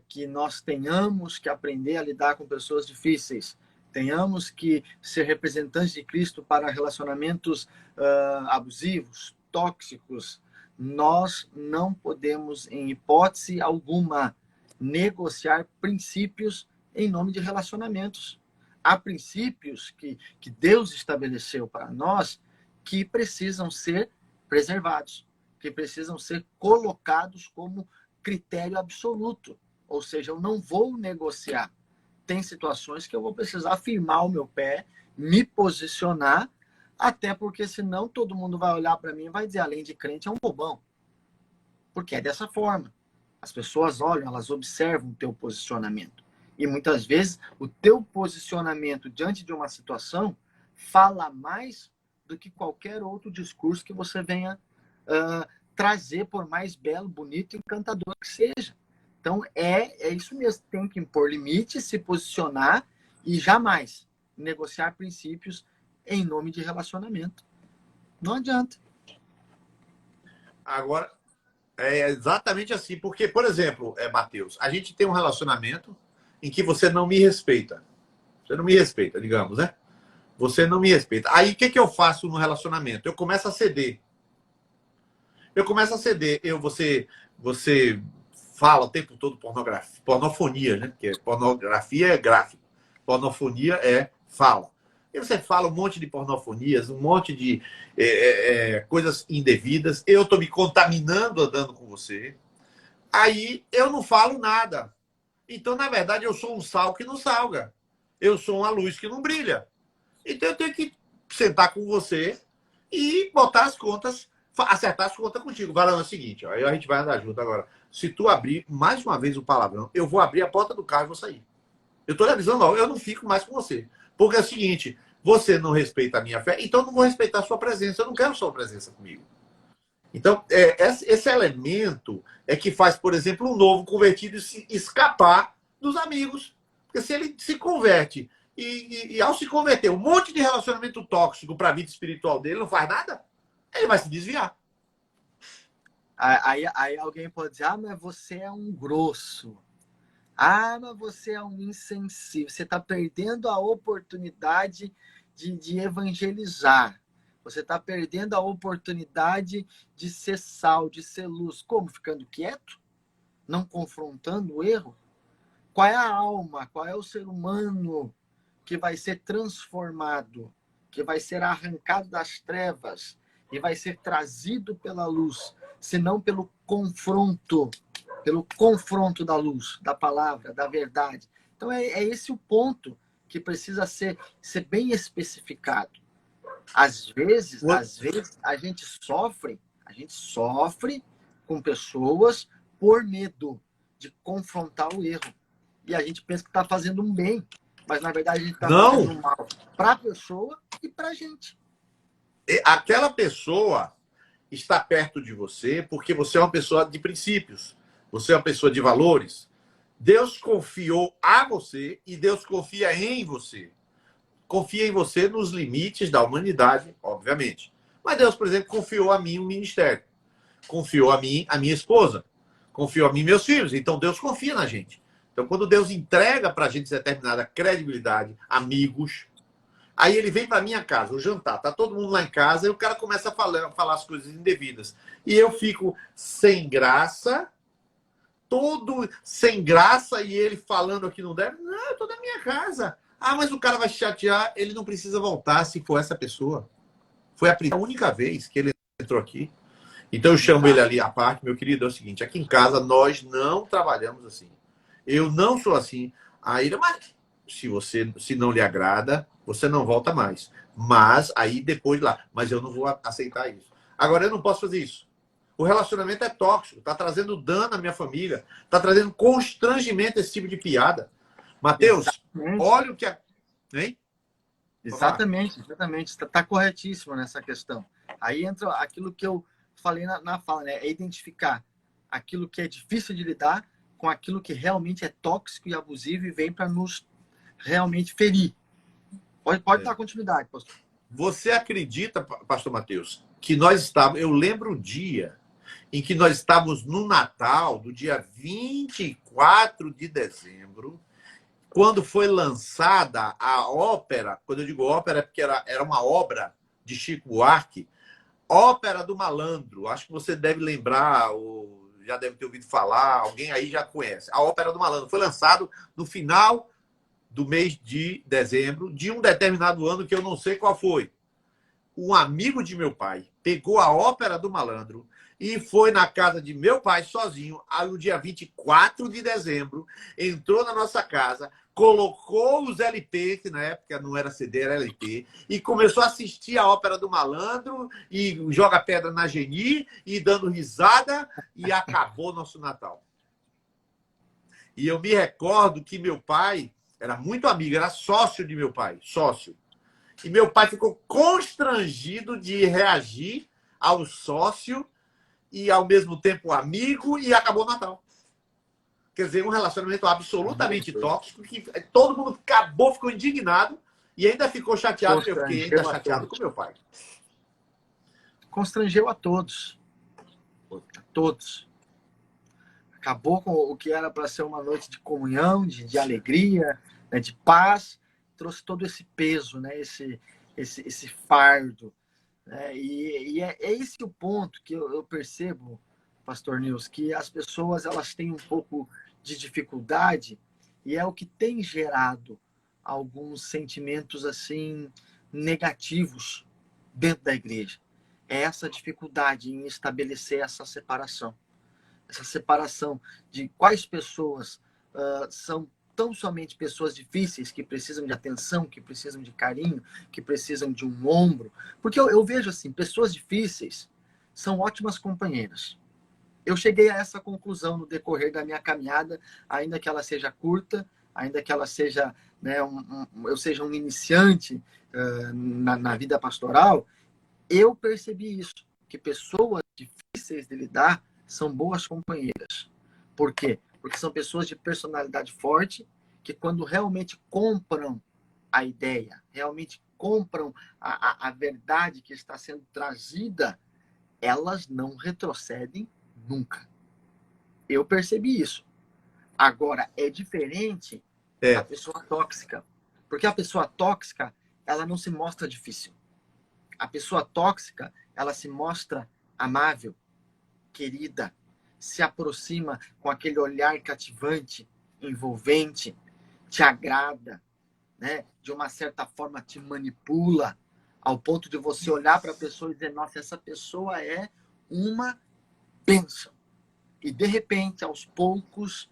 que nós tenhamos que aprender a lidar com pessoas difíceis, tenhamos que ser representantes de Cristo para relacionamentos abusivos, tóxicos, nós não podemos, em hipótese alguma, negociar princípios em nome de relacionamentos. Há princípios que Deus estabeleceu para nós que precisam ser preservados, que precisam ser colocados como critério absoluto. Ou seja, eu não vou negociar. Tem situações que eu vou precisar firmar o meu pé, me posicionar, até porque senão todo mundo vai olhar para mim e vai dizer, além de crente, é um bobão. Porque é dessa forma. As pessoas olham, elas observam o teu posicionamento. E muitas vezes o teu posicionamento diante de uma situação fala mais do que qualquer outro discurso que você venha trazer, por mais belo, bonito e encantador que seja. Então, é isso mesmo. Tem que impor limites, se posicionar e jamais negociar princípios em nome de relacionamento. Não adianta. Agora, é exatamente assim. Porque, por exemplo, Matheus, a gente tem um relacionamento em que você não me respeita. Você não me respeita, digamos, né? Você não me respeita. Aí, o que eu faço no relacionamento? Eu começo a ceder. Você fala o tempo todo pornofonia, né? Porque pornografia é gráfico. Pornofonia é fala. E você fala um monte de pornofonias, um monte de coisas indevidas. Eu estou me contaminando andando com você. Aí eu não falo nada. Então, na verdade, eu sou um sal que não salga. Eu sou uma luz que não brilha. Então eu tenho que sentar com você e botar as contas, acertar as contas contigo. Varão, é o seguinte, ó, aí a gente vai andar junto agora. Se tu abrir mais uma vez o palavrão, eu vou abrir a porta do carro e vou sair. Eu estou avisando, ó, eu não fico mais com você. Porque é o seguinte, você não respeita a minha fé, então eu não vou respeitar a sua presença. Eu não quero sua presença comigo. Então, esse elemento é que faz, por exemplo, um novo convertido se escapar dos amigos. Porque se ele se converte e ao se converter, um monte de relacionamento tóxico para a vida espiritual dele não faz nada, ele vai se desviar. Aí alguém pode dizer, mas você é um grosso. Mas você é um insensível. Você está perdendo a oportunidade de evangelizar. Você está perdendo a oportunidade de ser sal, de ser luz. Como? Ficando quieto? Não confrontando o erro? Qual é a alma? Qual é o ser humano que vai ser transformado, que vai ser arrancado das trevas e vai ser trazido pela luz, senão pelo confronto da luz, da palavra, da verdade? Então é esse o ponto que precisa ser bem especificado. Às vezes a gente sofre com pessoas por medo de confrontar o erro. E a gente pensa que está fazendo um bem, mas na verdade a gente está fazendo um mal para a pessoa e para a gente. Aquela pessoa está perto de você porque você é uma pessoa de princípios, você é uma pessoa de valores. Deus confiou a você e Deus confia em você. Confia em você nos limites da humanidade, obviamente. Mas Deus, por exemplo, confiou a mim um ministério. Confiou a mim a minha esposa. Confiou a mim meus filhos. Então Deus confia na gente. Então quando Deus entrega para a gente determinada credibilidade, amigos, aí ele vem para minha casa, o jantar, tá todo mundo lá em casa, e o cara começa a falar as coisas indevidas. E eu fico sem graça, todo sem graça, e ele falando que não deve. Não, eu tô na minha casa. Ah, mas o cara vai chatear, ele não precisa voltar se for essa pessoa. Foi a única vez que ele entrou aqui. Então eu chamo ele ali à parte, meu querido, é o seguinte, aqui em casa nós não trabalhamos assim. Eu não sou assim. Aí, mas se não lhe agrada, você não volta mais. Mas aí depois lá, mas eu não vou aceitar isso. Agora eu não posso fazer isso. O relacionamento é tóxico, está trazendo dano à minha família, está trazendo constrangimento esse tipo de piada. Mateus, olha o que é. Hein? Exatamente. Você está corretíssimo nessa questão. Aí entra aquilo que eu falei na fala, né? É identificar aquilo que é difícil de lidar com aquilo que realmente é tóxico e abusivo e vem para nos realmente ferir. Pode dar continuidade, pastor. Você acredita, pastor Mateus, que nós estávamos... Eu lembro o dia em que nós estávamos no Natal, do dia 24 de dezembro, quando foi lançada a ópera, quando eu digo ópera é porque era uma obra de Chico Buarque, Ópera do Malandro. Acho que você deve lembrar, ou já deve ter ouvido falar, alguém aí já conhece. A Ópera do Malandro foi lançado no final do mês de dezembro de um determinado ano que eu não sei qual foi. Um amigo de meu pai pegou a Ópera do Malandro e foi na casa de meu pai sozinho, no dia 24 de dezembro, entrou na nossa casa, colocou os LP, que na época não era CD, era LP, e começou a assistir a Ópera do Malandro, e joga pedra na Geni, e dando risada, e acabou nosso Natal. E eu me recordo que meu pai era muito amigo, era sócio de meu pai, sócio. E meu pai ficou constrangido de reagir ao sócio e, ao mesmo tempo, amigo, e acabou o Natal. Quer dizer, um relacionamento absolutamente tóxico, que todo mundo ficou indignado e ainda ficou chateado, porque eu fiquei ainda chateado com meu pai. Constrangeu a todos. A todos. Acabou com o que era para ser uma noite de comunhão, de alegria, né, de paz, trouxe todo esse peso, né, esse fardo. Né, e é esse o ponto que eu percebo, pastor Nils, que as pessoas elas têm um pouco de dificuldade e é o que tem gerado alguns sentimentos assim negativos dentro da igreja. É essa dificuldade em estabelecer essa separação de quais pessoas são tão somente pessoas difíceis, que precisam de atenção, que precisam de carinho, que precisam de um ombro. Porque eu vejo assim, pessoas difíceis são ótimas companheiras. Eu cheguei a essa conclusão no decorrer da minha caminhada, ainda que ela seja curta, ainda que ela seja, né, eu seja um iniciante na vida pastoral, eu percebi isso, que pessoas difíceis de lidar são boas companheiras. Por quê? Porque são pessoas de personalidade forte, que quando realmente compram a ideia, realmente compram a verdade que está sendo trazida, elas não retrocedem nunca. Eu percebi isso. Agora, é diferente da pessoa tóxica. Porque a pessoa tóxica, ela não se mostra difícil. A pessoa tóxica, ela se mostra amável, querida, se aproxima com aquele olhar cativante, envolvente, te agrada, né? De uma certa forma te manipula, ao ponto de você olhar para a pessoa e dizer, nossa, essa pessoa é uma bênção. E, de repente, aos poucos,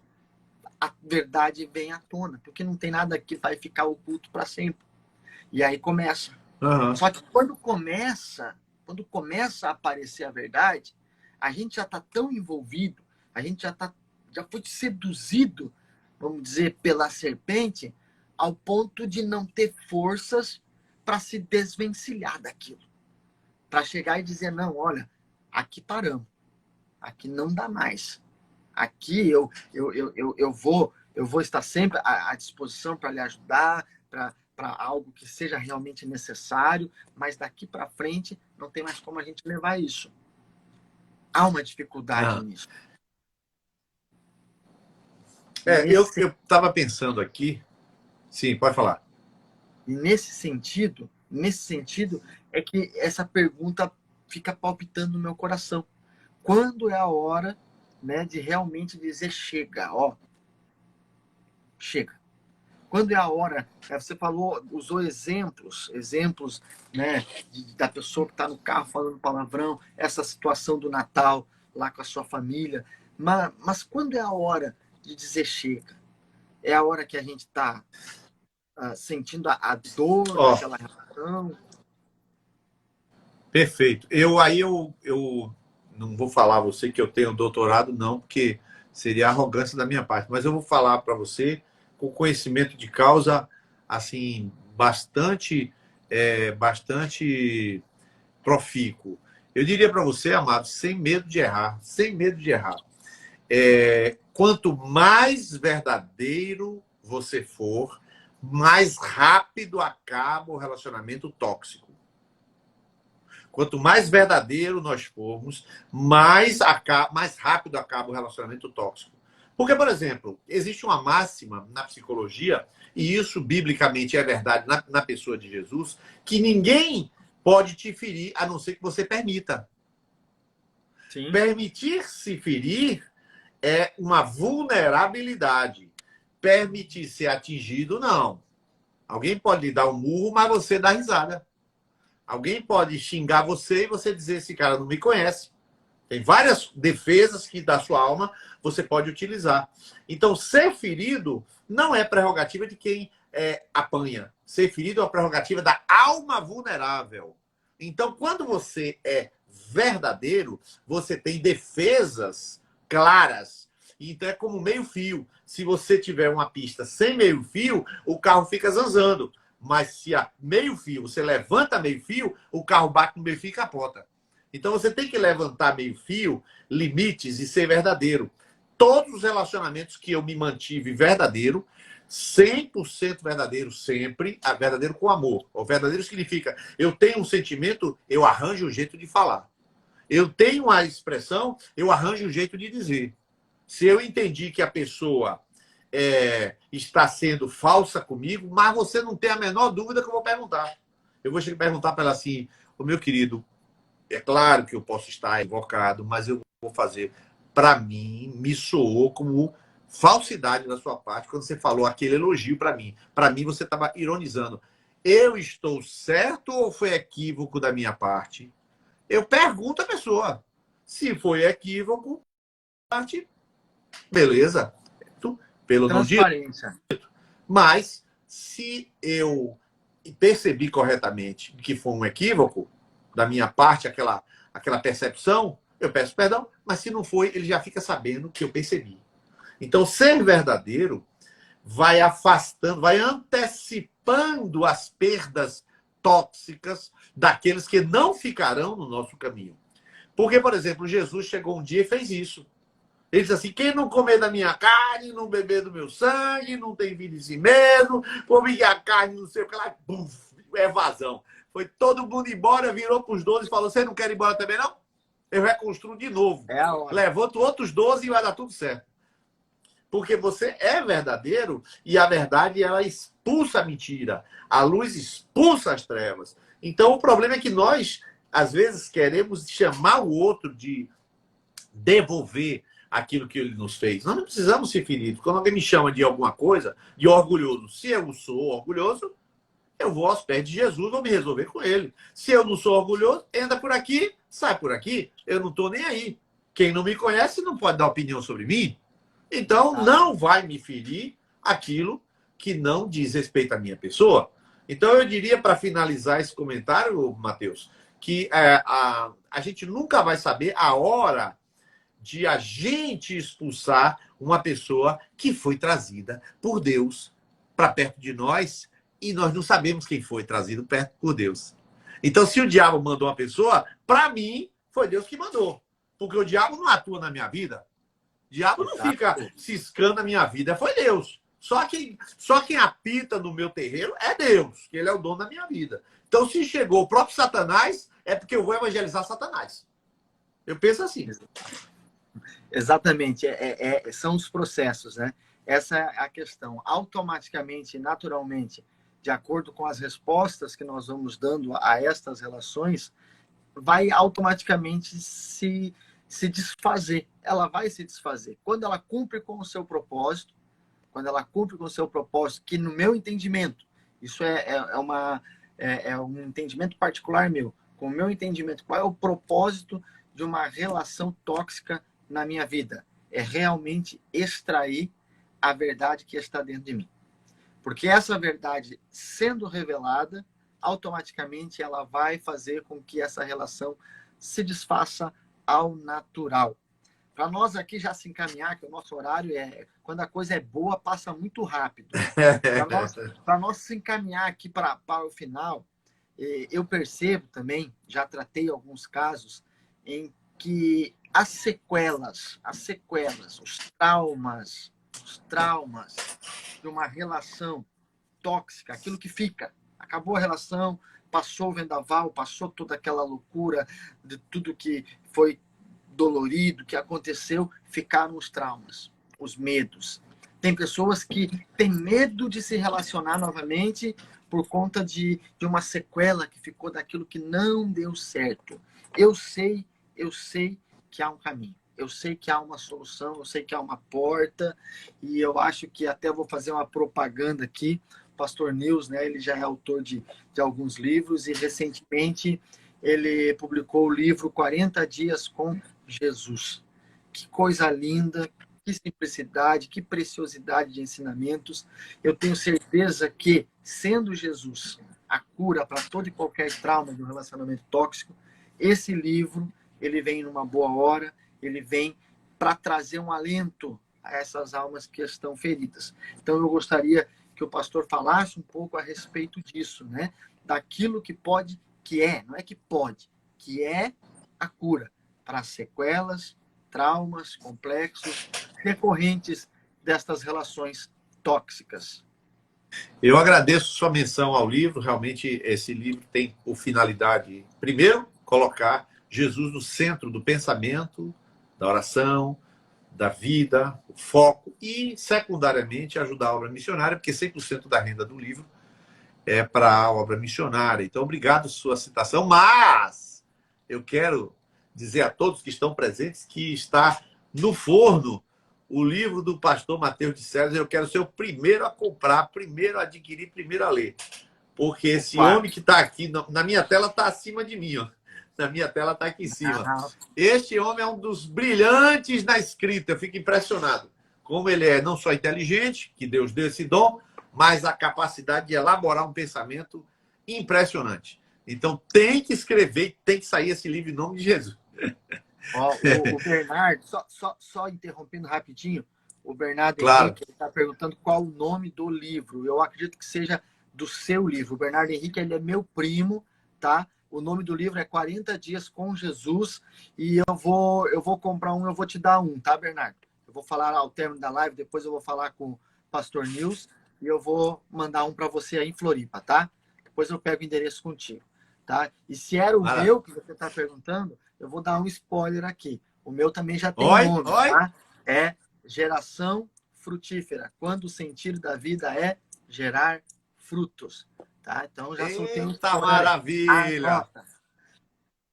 a verdade vem à tona, porque não tem nada que vai ficar oculto para sempre. E aí começa. Uhum. Só que quando começa a aparecer a verdade, a gente já está tão envolvido, a gente já foi seduzido, vamos dizer, pela serpente, ao ponto de não ter forças para se desvencilhar daquilo. Para chegar e dizer, não, olha, aqui paramos. Aqui não dá mais. Aqui eu vou estar sempre à disposição para lhe ajudar, para algo que seja realmente necessário, mas daqui para frente não tem mais como a gente levar isso. Há uma dificuldade nisso. Eu estava pensando aqui. Sim, pode falar. E nesse sentido é que essa pergunta fica palpitando no meu coração. Quando é a hora, né, de realmente dizer chega, ó, chega. Quando é a hora, você falou, usou exemplos, né, da pessoa que está no carro falando palavrão, essa situação do Natal lá com a sua família, mas quando é a hora de dizer chega? É a hora que a gente está sentindo a dor daquela relação? Perfeito. Eu não vou falar a você que eu tenho doutorado, não, porque seria arrogância da minha parte, mas eu vou falar para você com conhecimento de causa, assim, bastante profícuo. Eu diria para você, amado, sem medo de errar, quanto mais verdadeiro você for, mais rápido acaba o relacionamento tóxico. Quanto mais verdadeiro nós formos, mais rápido acaba o relacionamento tóxico. Porque, por exemplo, existe uma máxima na psicologia, e isso biblicamente é verdade na pessoa de Jesus, que ninguém pode te ferir a não ser que você permita. Sim. Permitir-se ferir é uma vulnerabilidade. Permitir ser atingido, não. Alguém pode lhe dar um murro, mas você dá risada. Alguém pode xingar você e você dizer, esse cara não me conhece. Tem várias defesas que da sua alma você pode utilizar. Então, ser ferido não é prerrogativa de quem apanha. Ser ferido é uma prerrogativa da alma vulnerável. Então, quando você é verdadeiro, você tem defesas claras. Então, é como meio-fio. Se você tiver uma pista sem meio-fio, o carro fica zanzando. Mas se a meio-fio, você levanta meio-fio, o carro bate no meio-fio e capota. Então você tem que levantar meio-fio, limites e ser verdadeiro. Todos os relacionamentos que eu me mantive verdadeiro, 100% verdadeiro sempre, verdadeiro com amor. O verdadeiro significa, eu tenho um sentimento, eu arranjo um jeito de falar. Eu tenho uma expressão, eu arranjo um jeito de dizer. Se eu entendi que a pessoa está sendo falsa comigo, mas você não tem a menor dúvida que eu vou perguntar. Eu vou perguntar para ela assim, o meu querido, é claro que eu posso estar equivocado, mas eu vou fazer. Para mim, me soou como falsidade da sua parte quando você falou aquele elogio para mim. Para mim, você estava ironizando. Eu estou certo ou foi equívoco da minha parte? Eu pergunto à pessoa. Se foi equívoco, parte, beleza. Pelo não dito. Mas, se eu percebi corretamente que foi um equívoco da minha parte, aquela percepção, eu peço perdão, mas se não foi, ele já fica sabendo que eu percebi. Então, ser verdadeiro vai afastando, vai antecipando as perdas tóxicas daqueles que não ficarão no nosso caminho. Porque, por exemplo, Jesus chegou um dia e fez isso. Ele diz assim, quem não comer da minha carne, não beber do meu sangue, não tem vida em si mesmo, comer a carne, não sei o que lá, buf, evasão. Foi todo mundo embora, virou para os 12 e falou, você não quer ir embora também, não? Eu reconstruo de novo. Levanto outros 12 e vai dar tudo certo. porque você é verdadeiro e a verdade ela expulsa a mentira. A luz expulsa as trevas. Então o problema é que nós, às vezes, queremos chamar o outro de devolver aquilo que ele nos fez. Nós não precisamos ser feridos. Quando alguém me chama de alguma coisa, de orgulhoso, se eu sou orgulhoso, eu vou aos pés de Jesus, vou me resolver com ele. Se eu não sou orgulhoso, entra por aqui, sai por aqui. Eu não estou nem aí. Quem não me conhece não pode dar opinião sobre mim. Então, não vai me ferir aquilo que não diz respeito à minha pessoa. Então, eu diria, para finalizar esse comentário, Matheus, que a gente nunca vai saber a hora de a gente expulsar uma pessoa que foi trazida por Deus para perto de nós e nós não sabemos quem foi trazido perto por Deus. Então, se o diabo mandou uma pessoa, para mim, foi Deus que mandou. Porque o diabo não atua na minha vida. O diabo não fica ciscando a minha vida, foi Deus. Só quem apita no meu terreiro é Deus, que ele é o dono da minha vida. Então, se chegou o próprio Satanás, é porque eu vou evangelizar Satanás. Eu penso assim. Exatamente. São os processos, né? Essa é a questão. Automaticamente, naturalmente, de acordo com as respostas que nós vamos dando a estas relações, vai automaticamente se desfazer. Ela vai se desfazer. Quando ela cumpre com o seu propósito, que no meu entendimento, isso é um entendimento particular meu, com o meu entendimento, qual é o propósito de uma relação tóxica na minha vida? É realmente extrair a verdade que está dentro de mim. Porque essa verdade, sendo revelada, automaticamente ela vai fazer com que essa relação se desfaça ao natural. Para nós aqui já se encaminhar, que o nosso horário quando a coisa é boa, passa muito rápido. Para nós se encaminhar aqui para o final, eu percebo também, já tratei alguns casos em que as sequelas, os traumas de uma relação tóxica, aquilo que fica. Acabou a relação, passou o vendaval, passou toda aquela loucura de tudo que foi dolorido, que aconteceu, ficaram os traumas, os medos. Tem pessoas que têm medo de se relacionar novamente por conta de uma sequela que ficou daquilo que não deu certo. Eu sei que há um caminho. Eu sei que há uma solução, eu sei que há uma porta, e eu acho que até vou fazer uma propaganda aqui. O Pastor Nils, né, ele já é autor de alguns livros, e recentemente ele publicou o livro 40 Dias com Jesus. Que coisa linda, que simplicidade, que preciosidade de ensinamentos. Eu tenho certeza que, sendo Jesus a cura para todo e qualquer trauma de um relacionamento tóxico, esse livro, ele vem numa boa hora, ele vem para trazer um alento a essas almas que estão feridas. Então, eu gostaria que o pastor falasse um pouco a respeito disso, né? Daquilo que pode, não é que pode, que é a cura para sequelas, traumas, complexos, recorrentes destas relações tóxicas. Eu agradeço sua menção ao livro. Realmente, esse livro tem por finalidade, primeiro, colocar Jesus no centro do pensamento, da oração, da vida, o foco, e, secundariamente, ajudar a obra missionária, porque 100% da renda do livro é para a obra missionária. Então, obrigado por sua citação, mas eu quero dizer a todos que estão presentes que está no forno o livro do pastor Mateus de César. Eu quero ser o primeiro a comprar, primeiro a adquirir, primeiro a ler. Porque esse homem que está aqui, na minha tela está acima de mim, ó. Na minha tela está aqui em cima. Este homem é um dos brilhantes na escrita. Eu fico impressionado. Como ele é não só inteligente, que Deus deu esse dom, mas a capacidade de elaborar um pensamento impressionante. Então tem que escrever, tem que sair esse livro em nome de Jesus. Ó, o Bernardo, só interrompendo rapidinho, o Bernardo Henrique está perguntando qual o nome do livro. Eu acredito que seja do seu livro. O Bernardo Henrique, ele é meu primo, tá? O nome do livro é 40 Dias com Jesus, e eu vou comprar um, eu vou te dar um, tá, Bernardo? Eu vou falar ao término da live, depois eu vou falar com o pastor Nils, e eu vou mandar um para você aí em Floripa, tá? Depois eu pego o endereço contigo, tá? E se era o meu que você está perguntando, eu vou dar um spoiler aqui. O meu também já tem nome, tá? É Geração frutífera, quando o sentido da vida é gerar frutos. Tá? Então já soltei um Eita, spoiler. maravilha! Anota.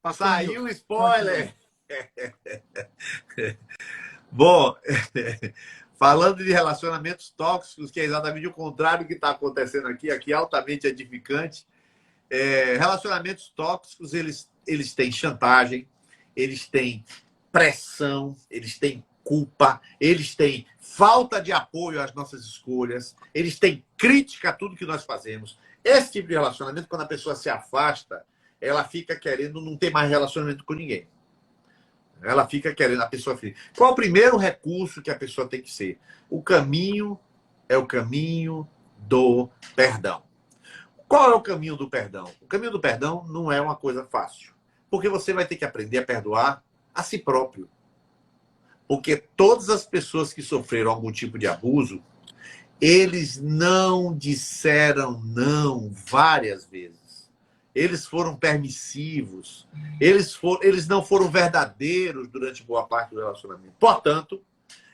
Pastor Saiu o Nilson, spoiler! Bom, falando de relacionamentos tóxicos, que é exatamente o contrário do que está acontecendo aqui altamente edificante. Relacionamentos tóxicos, eles têm chantagem, eles têm pressão, eles têm culpa, eles têm falta de apoio às nossas escolhas, eles têm crítica a tudo que nós fazemos. Esse tipo de relacionamento, quando a pessoa se afasta, ela fica querendo não ter mais relacionamento com ninguém. Ela fica querendo, a pessoa fica. Qual o primeiro recurso que a pessoa tem que ser? O caminho é o caminho do perdão. Qual é o caminho do perdão? O caminho do perdão não é uma coisa fácil, porque você vai ter que aprender a perdoar a si próprio. Porque todas as pessoas que sofreram algum tipo de abuso, eles não disseram não várias vezes. Eles foram permissivos. Eles não foram verdadeiros durante boa parte do relacionamento. Portanto,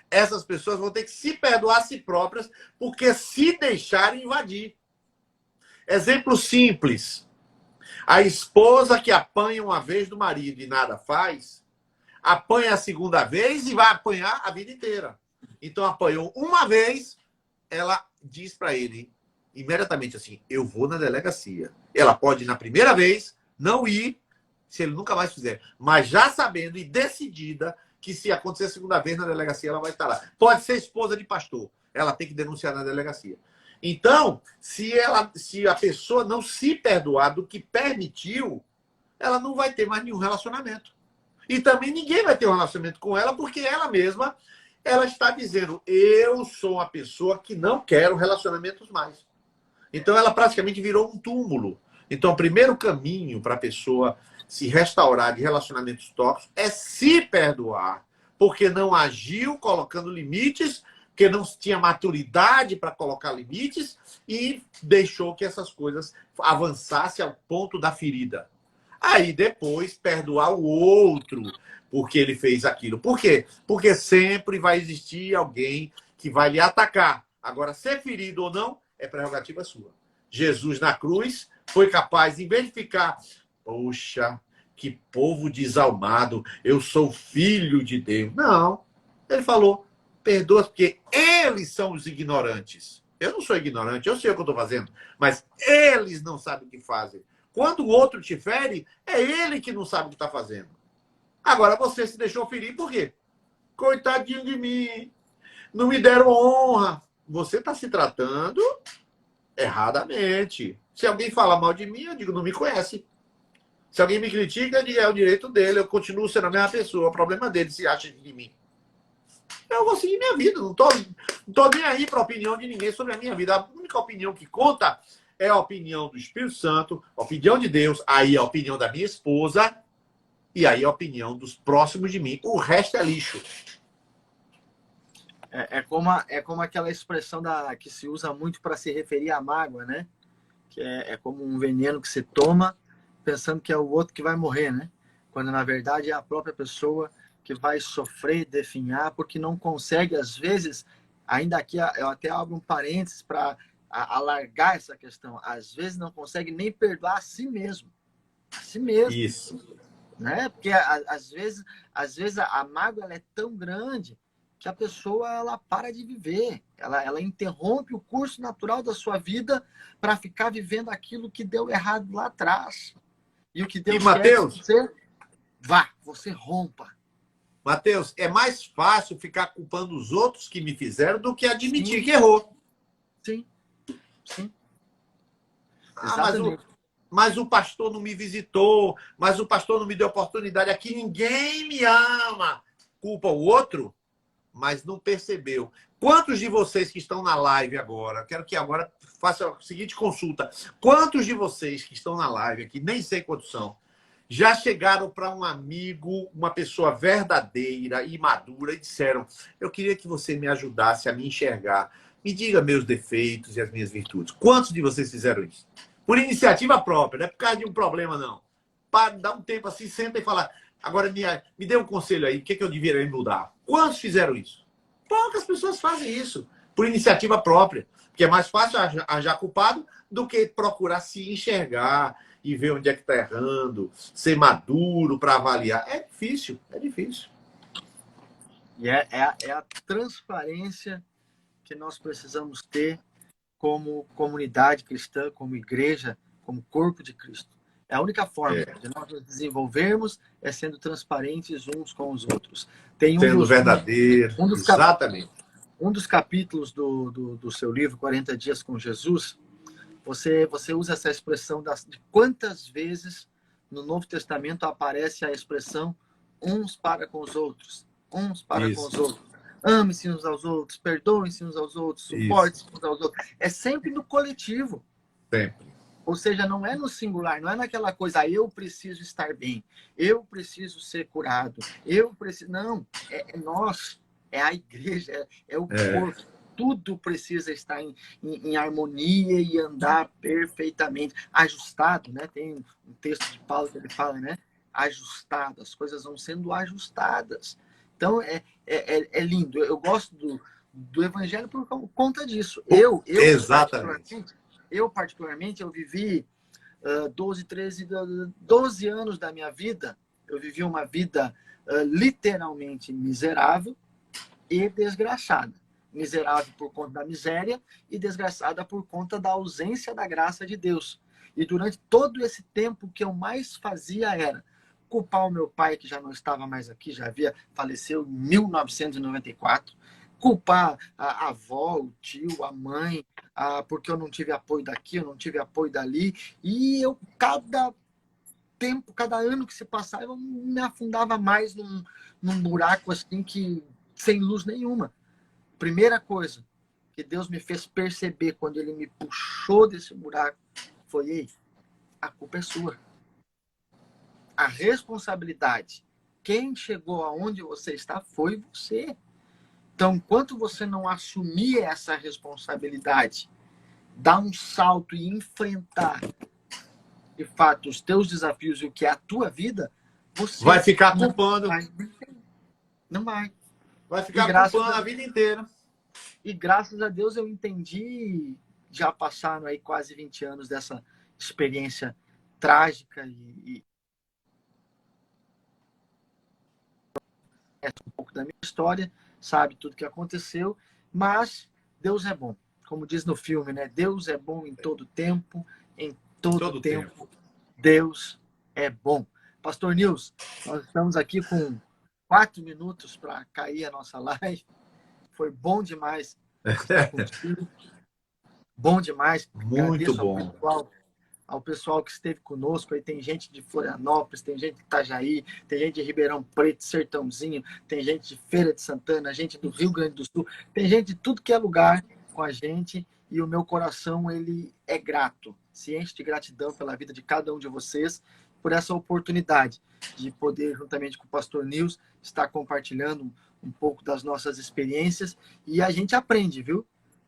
essas pessoas vão ter que se perdoar a si próprias, porque se deixarem invadir. Exemplo simples. A esposa que apanha uma vez do marido e nada faz, apanha a segunda vez e vai apanhar a vida inteira. Então, apanhou uma vez, ela diz para ele imediatamente assim, eu vou na delegacia. Ela pode ir na primeira vez, não ir, se ele nunca mais fizer. Mas já sabendo e decidida que se acontecer a segunda vez na delegacia, ela vai estar lá. Pode ser esposa de pastor. Ela tem que denunciar na delegacia. Então, se a pessoa não se perdoar do que permitiu, ela não vai ter mais nenhum relacionamento. E também ninguém vai ter um relacionamento com ela, porque ela mesma, ela está dizendo, eu sou uma pessoa que não quero relacionamentos mais. Então, ela praticamente virou um túmulo. Então, o primeiro caminho para a pessoa se restaurar de relacionamentos tóxicos é se perdoar, porque não agiu colocando limites, porque não tinha maturidade para colocar limites e deixou que essas coisas avançassem ao ponto da ferida. Aí depois perdoar o outro porque ele fez aquilo. Por quê? Porque sempre vai existir alguém que vai lhe atacar. Agora, ser ferido ou não é prerrogativa sua. Jesus na cruz foi capaz, em vez de ficar, poxa, que povo desalmado, eu sou filho de Deus. Não. Ele falou, perdoa, porque eles são os ignorantes. Eu não sou ignorante, eu sei o que eu estou fazendo, mas eles não sabem o que fazem. Quando o outro te fere, é ele que não sabe o que está fazendo. Agora, você se deixou ferir por quê? Coitadinho de mim, não me deram honra. Você está se tratando erradamente. Se alguém fala mal de mim, eu digo, não me conhece. Se alguém me critica, eu digo, é o direito dele, eu continuo sendo a mesma pessoa, o problema dele se acha de mim. Eu vou seguir minha vida, não tô nem aí para a opinião de ninguém sobre a minha vida. A única opinião que conta é a opinião do Espírito Santo, a opinião de Deus, aí a opinião da minha esposa e aí a opinião dos próximos de mim. O resto é lixo. É como aquela expressão que se usa muito para se referir à mágoa, né? Que é como um veneno que se toma pensando que é o outro que vai morrer, né? Quando na verdade é a própria pessoa que vai sofrer, definhar, porque não consegue, às vezes, ainda aqui eu até abro um parênteses para alargar essa questão, às vezes não consegue nem perdoar a si mesmo. A si mesmo. Isso. Né? Porque às vezes a mágoa ela é tão grande que a pessoa ela para de viver, ela interrompe o curso natural da sua vida para ficar vivendo aquilo que deu errado lá atrás. E o que Deus quer que você rompa. Mateus, é mais fácil ficar culpando os outros que me fizeram do que admitir que errou. Sim. Sim. Mas o pastor não me visitou, mas o pastor não me deu oportunidade. Aqui ninguém me ama. Culpa o outro, mas não percebeu. Quantos de vocês que estão na live agora, quero que agora faça a seguinte consulta. Quantos de vocês que estão na live aqui, nem sei quantos são, já chegaram para um amigo, uma pessoa verdadeira e madura e disseram, eu queria que você me ajudasse a me enxergar. Me diga meus defeitos e as minhas virtudes. Quantos de vocês fizeram isso? Por iniciativa própria, não é por causa de um problema, não. Para dar um tempo assim, senta e fala, agora me dê um conselho aí, o que eu deveria mudar? Quantos fizeram isso? Poucas pessoas fazem isso por iniciativa própria, porque é mais fácil achar culpado do que procurar se enxergar e ver onde é que está errando, ser maduro para avaliar. É difícil, é difícil. E é a transparência que nós precisamos ter como comunidade cristã, como igreja, como corpo de Cristo. É a única forma de nós nos desenvolvermos é sendo transparentes uns com os outros. Tem Sendo verdadeiro, exatamente. Um dos capítulos do seu livro, 40 Dias com Jesus, você usa essa expressão de quantas vezes no Novo Testamento aparece a expressão uns para com os outros, uns para com os outros. Ame-se uns aos outros, perdoem-se uns aos outros, suporte-se uns aos outros. É sempre no coletivo. Sempre. Ou seja, não é no singular, não é naquela coisa, eu preciso estar bem, eu preciso ser curado, eu preciso... Não, é nós, é a igreja, é o corpo. Tudo precisa estar em harmonia e andar perfeitamente, ajustado, né? Tem um texto de Paulo que ele fala, né? Ajustado, as coisas vão sendo ajustadas. Então, é lindo. Eu gosto do evangelho por conta disso. Exatamente. Particularmente, eu vivi 12 anos da minha vida, eu vivi uma vida literalmente miserável e desgraçada. Miserável por conta da miséria e desgraçada por conta da ausência da graça de Deus. E durante todo esse tempo, o que eu mais fazia era culpar o meu pai, que já não estava mais aqui, faleceu em 1994, culpar a avó, o tio, a mãe, porque eu não tive apoio daqui, eu não tive apoio dali, e eu, cada ano que se passava, eu me afundava mais num buraco assim, sem luz nenhuma. Primeira coisa que Deus me fez perceber quando ele me puxou desse buraco foi: ei, a culpa é sua. A responsabilidade, quem chegou aonde você está foi você. Então, enquanto você não assumir essa responsabilidade, dar um salto e enfrentar, de fato, os teus desafios e o que é a tua vida, você vai ficar culpando. Não vai. Vai ficar culpando a vida inteira. E graças a Deus eu entendi, já passaram aí quase 20 anos dessa experiência trágica e é um pouco da minha história, sabe tudo que aconteceu, mas Deus é bom. Como diz no filme, né? Deus é bom em todo tempo, em todo tempo. Deus é bom. Pastor Nils, nós estamos aqui com 4 minutos para cair a nossa live. Foi bom demais estar contigo. Bom demais. Muito bom. Ao pessoal que esteve conosco. Aí tem gente de Florianópolis, tem gente de Itajaí, tem gente de Ribeirão Preto, Sertãozinho, tem gente de Feira de Santana, gente do Rio Grande do Sul, tem gente de tudo que é lugar com a gente, e o meu coração ele é grato, se enche de gratidão pela vida de cada um de vocês, por essa oportunidade de poder, juntamente com o Pastor Nils, estar compartilhando um pouco das nossas experiências, e a gente aprende, viu?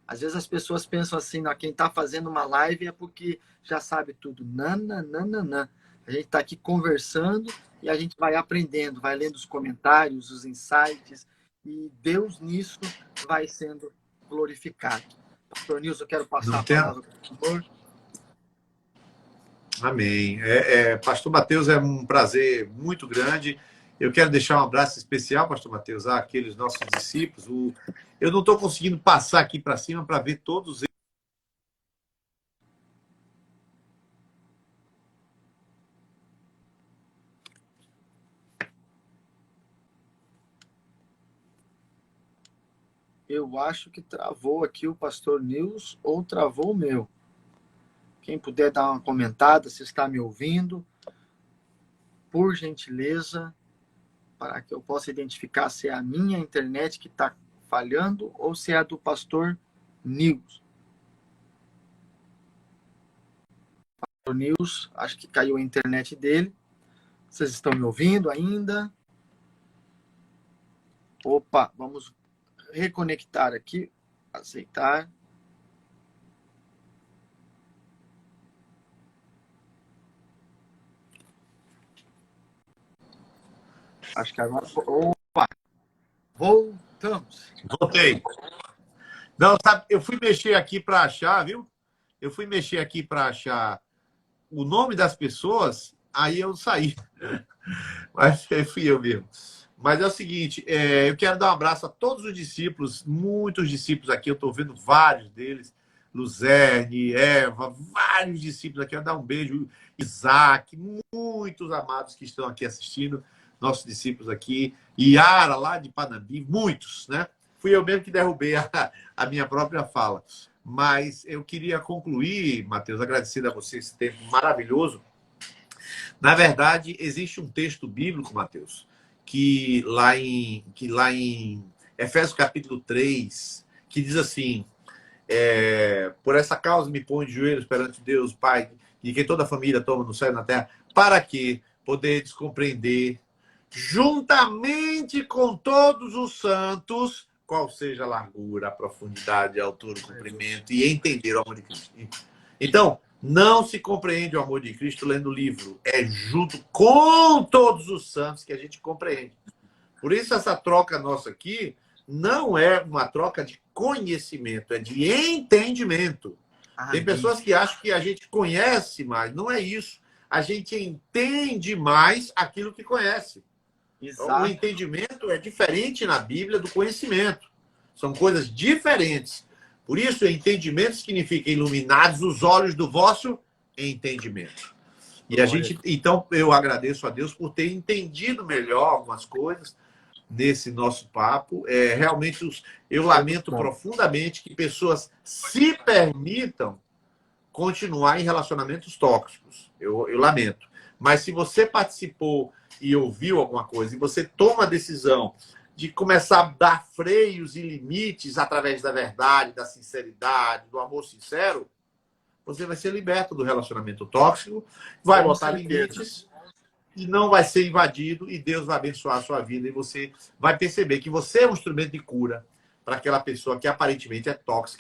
Às vezes as pessoas pensam assim, quem está fazendo uma live é porque já sabe tudo. Não. A gente está aqui conversando e a gente vai aprendendo, vai lendo os comentários, os insights, e Deus nisso vai sendo glorificado. Pastor Nilson, eu quero passar a palavra para o senhor. Amém. Pastor Mateus, é um prazer muito grande. Eu quero deixar um abraço especial, Pastor Mateus, àqueles nossos discípulos. Eu não estou conseguindo passar aqui para cima para ver todos eles. Eu acho que travou aqui o Pastor Nils ou travou o meu. Quem puder dar uma comentada, se está me ouvindo, por gentileza, para que eu possa identificar se é a minha internet que está falhando ou se é a do Pastor Nils. Pastor Nils, acho que caiu a internet dele. Vocês estão me ouvindo ainda? Opa, vamos reconectar aqui. Aceitar. Acho que agora... Opa! Voltamos. Voltei. Não, sabe, eu fui mexer aqui para achar, viu? Eu fui mexer aqui para achar o nome das pessoas, aí eu saí. Mas fui eu mesmo. Mas é o seguinte, eu quero dar um abraço a todos os discípulos, muitos discípulos aqui, eu estou vendo vários deles, Luzerne, Eva, vários discípulos aqui, eu quero dar um beijo, Isaac, muitos amados que estão aqui assistindo, nossos discípulos aqui, Yara, lá de Panambi, muitos, né? Fui eu mesmo que derrubei a minha própria fala. Mas eu queria concluir, Mateus, agradecendo a você esse tempo maravilhoso. Na verdade, existe um texto bíblico, Mateus, que lá em Efésios capítulo 3, que diz assim, por essa causa me põe de joelhos perante Deus, Pai, de quem toda a família toma no céu e na terra, para que poderes compreender, juntamente com todos os santos, qual seja a largura, a profundidade, a altura, o comprimento, e entender o amor de Cristo. Então, não se compreende o amor de Cristo lendo o livro. É junto com todos os santos que a gente compreende. Por isso, essa troca nossa aqui não é uma troca de conhecimento, é de entendimento. Tem pessoas que acham que a gente conhece mais. Não é isso. A gente entende mais aquilo que conhece. Exato. O entendimento é diferente na Bíblia do conhecimento. São coisas diferentes. Por isso, entendimento significa iluminados os olhos do vosso entendimento. E a gente, então, eu agradeço a Deus por ter entendido melhor algumas coisas nesse nosso papo. Realmente, eu lamento profundamente que pessoas se permitam continuar em relacionamentos tóxicos. Eu lamento. Mas se você participou e ouviu alguma coisa, e você toma a decisão de começar a dar freios e limites através da verdade, da sinceridade, do amor sincero, você vai ser liberto do relacionamento tóxico, vai botar limites e não vai ser invadido, e Deus vai abençoar a sua vida, e você vai perceber que você é um instrumento de cura para aquela pessoa que aparentemente é tóxica.